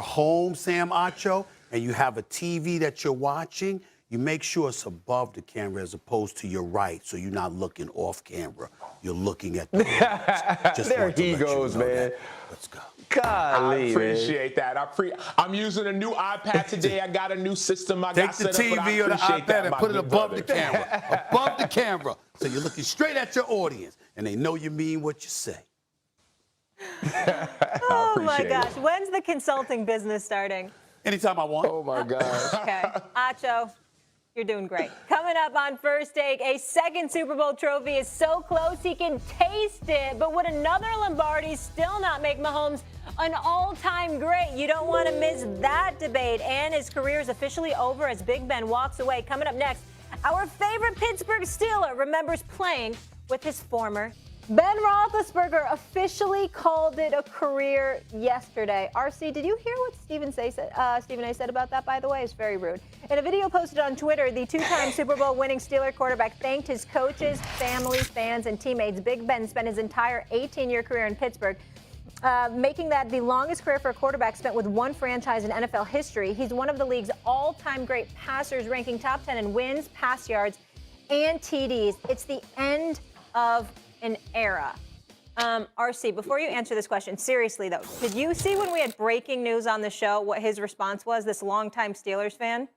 home, Sam Acho, and you have a TV that you're watching, you make sure it's above the camera as opposed to your right, so you're not looking off camera. You're looking at the There he goes, man. Let's go. Golly, I appreciate that. I'm using a new iPad today. I got a new system. I Take got the set up, but I TV or the appreciate iPad that, and my put it good above brother. the camera. Above the camera. So you're looking straight at your audience, and they know you mean what you say. Oh, my appreciate gosh. When's the consulting business starting? Anytime I want. Oh, my gosh. Okay. Acho, you're doing great. Coming up on First Take, a second Super Bowl trophy is so close he can taste it. But would another Lombardi still not make Mahomes an all-time great? You don't want to miss that debate. And his career is officially over as Big Ben walks away. Coming up next, our favorite Pittsburgh Steeler remembers playing with his former Ben Roethlisberger officially called it a career yesterday. RC, did you hear what Stephen A. said about that, by the way? It's very rude. In a video posted on Twitter, the two-time Super Bowl winning Steeler quarterback thanked his coaches, family, fans, and teammates. Big Ben spent his entire 18-year career in Pittsburgh, making that the longest career for a quarterback spent with one franchise in NFL history. He's one of the league's all-time great passers, ranking top 10 in wins, pass yards, and TDs. It's the end of an era. RC, before you answer this question, seriously though, did you see when we had breaking news on the show what his response was, this longtime Steelers fan?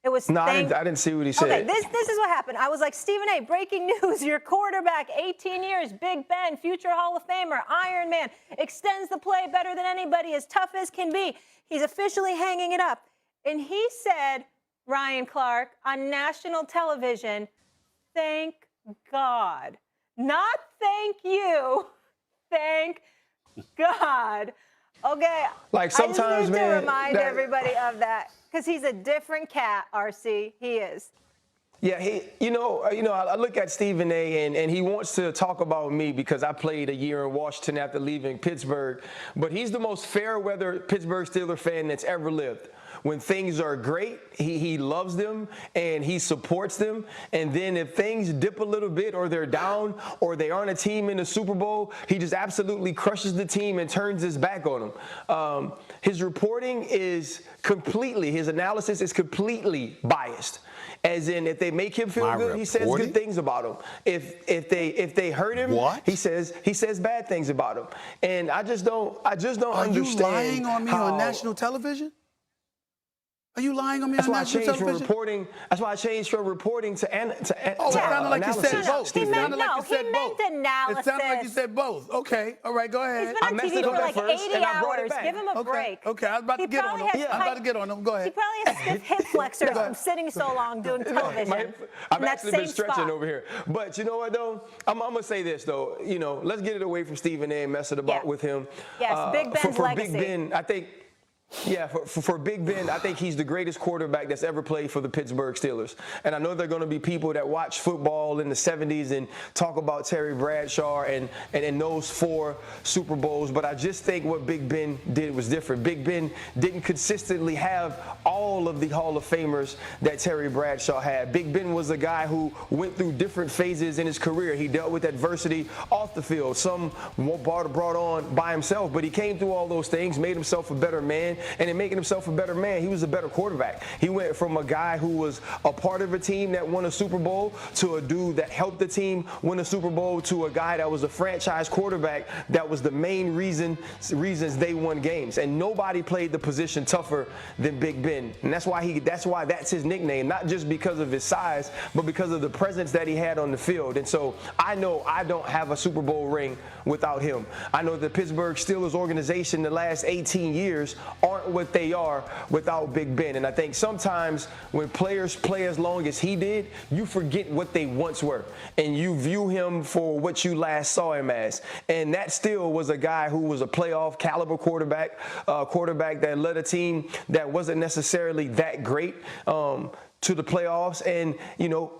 It was No, I didn't see what he said. Okay, this is what happened. I was like, Stephen A., breaking news, your quarterback, 18 years, Big Ben, future Hall of Famer, Iron Man, extends the play better than anybody, as tough as can be. He's officially hanging it up. And he said, Ryan Clark, on national television, thank God. Not thank you. Thank God. Okay. Like sometimes, I just need man, to remind everybody of that because he's a different cat, RC. He is. Yeah, I look at Stephen A. and he wants to talk about me because I played a year in Washington after leaving Pittsburgh. But he's the most fair-weather Pittsburgh Steelers fan that's ever lived. When things are great, he loves them and he supports them. And then if things dip a little bit or they're down or they aren't a team in the Super Bowl, he just absolutely crushes the team and turns his back on them. His reporting is his analysis is completely biased. As in, if they make him feel good, he says good things about him. If they hurt him, he says bad things about him. And I just don't understand. Are you lying on me on national television? Are you lying on me on national television? That's why I changed from reporting to analysis. It sounded like you said both. He meant analysis. It sounded like you said both. Okay, all right, go ahead. He's been on TV for like 80 hours. Give him a break. Okay, I was about to get on him. I'm about to get on him. Go ahead. He probably has stiff hip flexors from sitting so long doing television. I've actually been stretching over here. But you know what, though? I'm going to say this, though. Let's get it away from Stephen A. and mess it about with him. Yes, Big Ben's legacy. Big Ben, I think. Yeah, for Big Ben, I think he's the greatest quarterback that's ever played for the Pittsburgh Steelers. And I know there are going to be people that watch football in the 70s and talk about Terry Bradshaw and those 4 Super Bowls, but I just think what Big Ben did was different. Big Ben didn't consistently have all of the Hall of Famers that Terry Bradshaw had. Big Ben was a guy who went through different phases in his career. He dealt with adversity off the field, some brought on by himself, but he came through all those things, made himself a better man. And in making himself a better man, he was a better quarterback. He went from a guy who was a part of a team that won a Super Bowl to a dude that helped the team win a Super Bowl to a guy that was a franchise quarterback that was the main reasons they won games. And nobody played the position tougher than Big Ben. And that's why that's his nickname, not just because of his size, but because of the presence that he had on the field. And so I know I don't have a Super Bowl ring without him. I know the Pittsburgh Steelers organization the last 18 years aren't what they are without Big Ben. And I think sometimes when players play as long as he did, you forget what they once were. And you view him for what you last saw him as. And that still was a guy who was a playoff caliber quarterback that led a team that wasn't necessarily that great to the playoffs. And,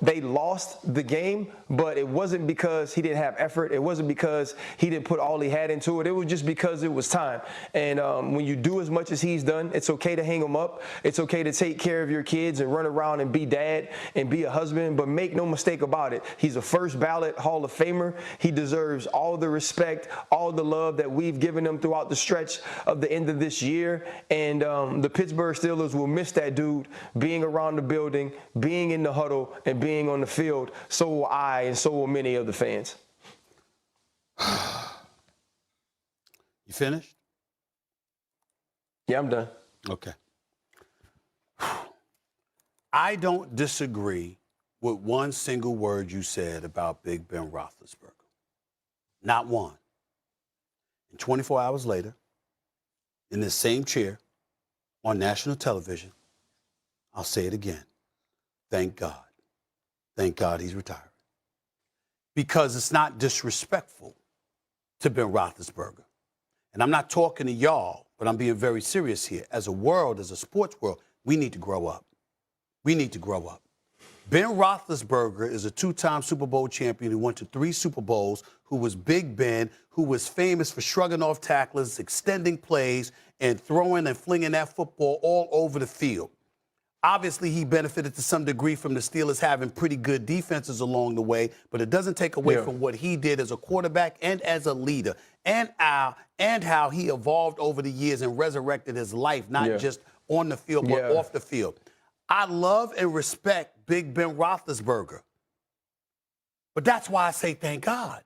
they lost the game, but it wasn't because he didn't have effort. It wasn't because he didn't put all he had into it. It was just because it was time. And when you do as much as he's done, it's okay to hang him up. It's okay to take care of your kids and run around and be dad and be a husband, but make no mistake about it. He's a first ballot Hall of Famer. He deserves all the respect, all the love that we've given him throughout the stretch of the end of this year. And the Pittsburgh Steelers will miss that dude being around the building, being in the huddle, and being on the field. So will I, and so will many of the fans. You finished? Yeah, I'm done. Okay. I don't disagree with one single word you said about Big Ben Roethlisberger. Not one. And 24 hours later, in this same chair on national television, I'll say it again. Thank God. Thank God he's retiring. Because it's not disrespectful to Ben Roethlisberger. And I'm not talking to y'all, but I'm being very serious here. As a world, as a sports world, we need to grow up. We need to grow up. Ben Roethlisberger is a two-time Super Bowl champion who went to 3 Super Bowls, who was Big Ben, who was famous for shrugging off tacklers, extending plays, and throwing and flinging that football all over the field. Obviously, he benefited to some degree from the Steelers having pretty good defenses along the way, but it doesn't take away from what he did as a quarterback and as a leader, and how he evolved over the years and resurrected his life, not just on the field, but off the field. I love and respect Big Ben Roethlisberger. But that's why I say thank God,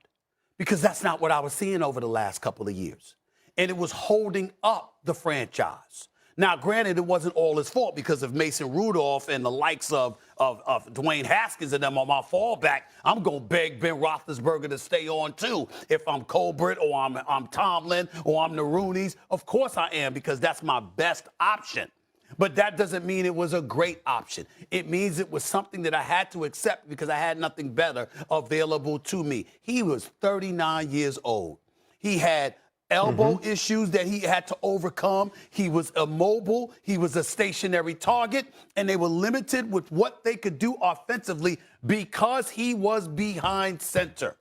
because that's not what I was seeing over the last couple of years. And it was holding up the franchise. Now, granted, it wasn't all his fault because of Mason Rudolph and the likes of Dwayne Haskins and them on my fallback. I'm going to beg Ben Roethlisberger to stay on, too. If I'm Colbert or I'm Tomlin or I'm the Roonies, of course I am, because that's my best option. But that doesn't mean it was a great option. It means it was something that I had to accept because I had nothing better available to me. He was 39 years old. He had elbow issues that he had to overcome. He was immobile. He was a stationary target, and they were limited with what they could do offensively because he was behind center.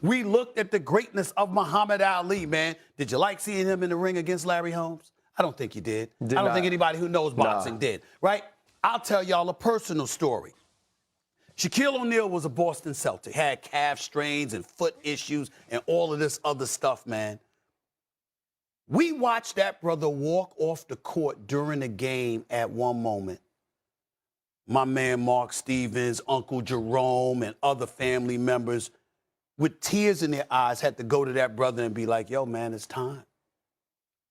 We looked at the greatness of Muhammad Ali, man. Did you like seeing him in the ring against Larry Holmes? I don't think you did. I don't think anybody who knows boxing did, right? I'll tell y'all a personal story. Shaquille O'Neal was a Boston Celtic, had calf strains and foot issues and all of this other stuff, man. We watched that brother walk off the court during the game at one moment. My man Mark Stevens, Uncle Jerome, and other family members with tears in their eyes had to go to that brother and be like, yo, man, it's time.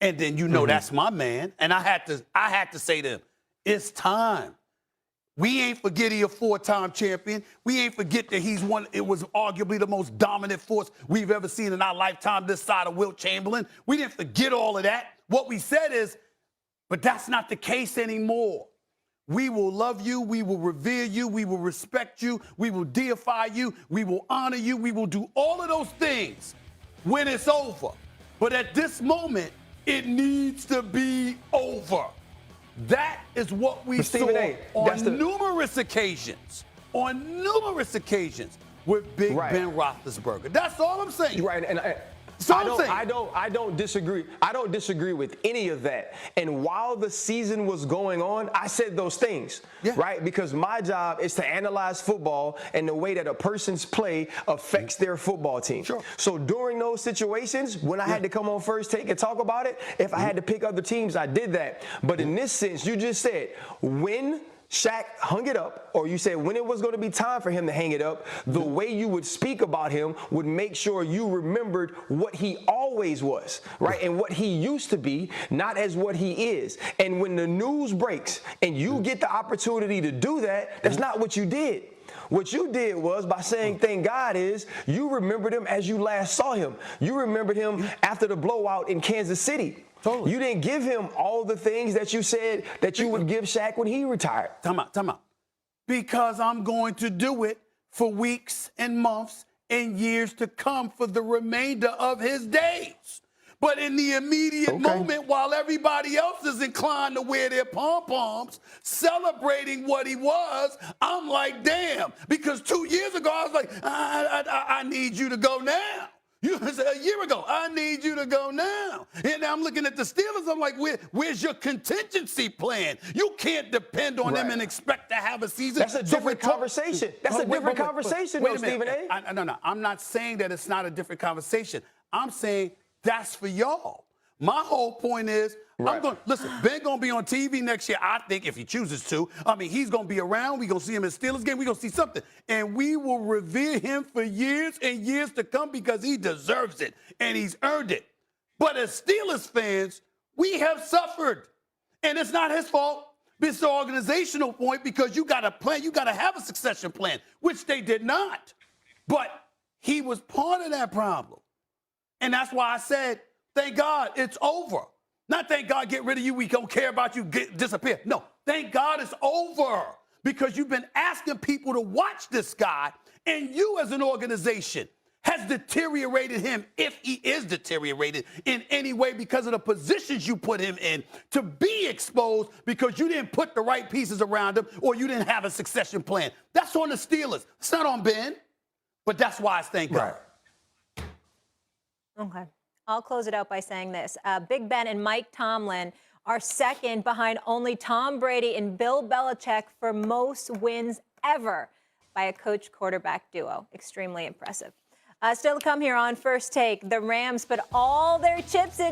And then that's my man. And I had to say to him, it's time. We ain't forget he a 4-time champion. We ain't forget that it was arguably the most dominant force we've ever seen in our lifetime this side of Wilt Chamberlain. We didn't forget all of that. What we said is, but that's not the case anymore. We will love you. We will revere you. We will respect you. We will deify you. We will honor you. We will do all of those things when it's over. But at this moment, it needs to be over. That is what we saw on numerous occasions with Big Ben Roethlisberger. That's all I'm saying. Right, and I don't disagree. I don't disagree with any of that. And while the season was going on, I said those things, right? Because my job is to analyze football and the way that a person's play affects their football team. Sure. So during those situations, when I had to come on First Take and talk about it, if I had to pick other teams, I did that. But in this sense, you just said when Shaq hung it up, or you said when it was going to be time for him to hang it up, the way you would speak about him would make sure you remembered what he always was, right? And what he used to be, not as what he is. And when the news breaks and you get the opportunity to do that, that's not what you did. What you did was, by saying thank God, is you remembered him as you last saw him. You remembered him after the blowout in Kansas City. Totally. You didn't give him all the things that you said that you would give Shaq when he retired. Time out. Because I'm going to do it for weeks and months and years to come for the remainder of his days. But in the immediate moment, while everybody else is inclined to wear their pom-poms, celebrating what he was, I'm like, damn. Because 2 years ago, I was like, I need you to go now. You said a year ago, I need you to go now. And now I'm looking at the Steelers. I'm like, where's your contingency plan? You can't depend on them and expect to have a season. That's a different conversation. That's a different conversation, though, Stephen A. No. I'm not saying that it's not a different conversation. I'm saying that's for y'all. My whole point is, listen, Ben going to be on TV next year, I think, if he chooses to. I mean, he's going to be around. We're going to see him in Steelers game. We're going to see something. And we will revere him for years and years to come because he deserves it and he's earned it. But as Steelers fans, we have suffered. And it's not his fault. It's the organizational point because you got a plan. You got to have a succession plan, which they did not. But he was part of that problem. And that's why I said, thank God it's over. Not thank God get rid of you. We don't care about you. Disappear. No, thank God it's over because you've been asking people to watch this guy, and you as an organization has deteriorated him, if he is deteriorated in any way because of the positions you put him in, to be exposed because you didn't put the right pieces around him or you didn't have a succession plan. That's on the Steelers. It's not on Ben, but that's why it's thank God. Okay. I'll close it out by saying this. Big Ben and Mike Tomlin are second behind only Tom Brady and Bill Belichick for most wins ever by a coach-quarterback duo. Extremely impressive. Still to come here on First Take, the Rams put all their chips in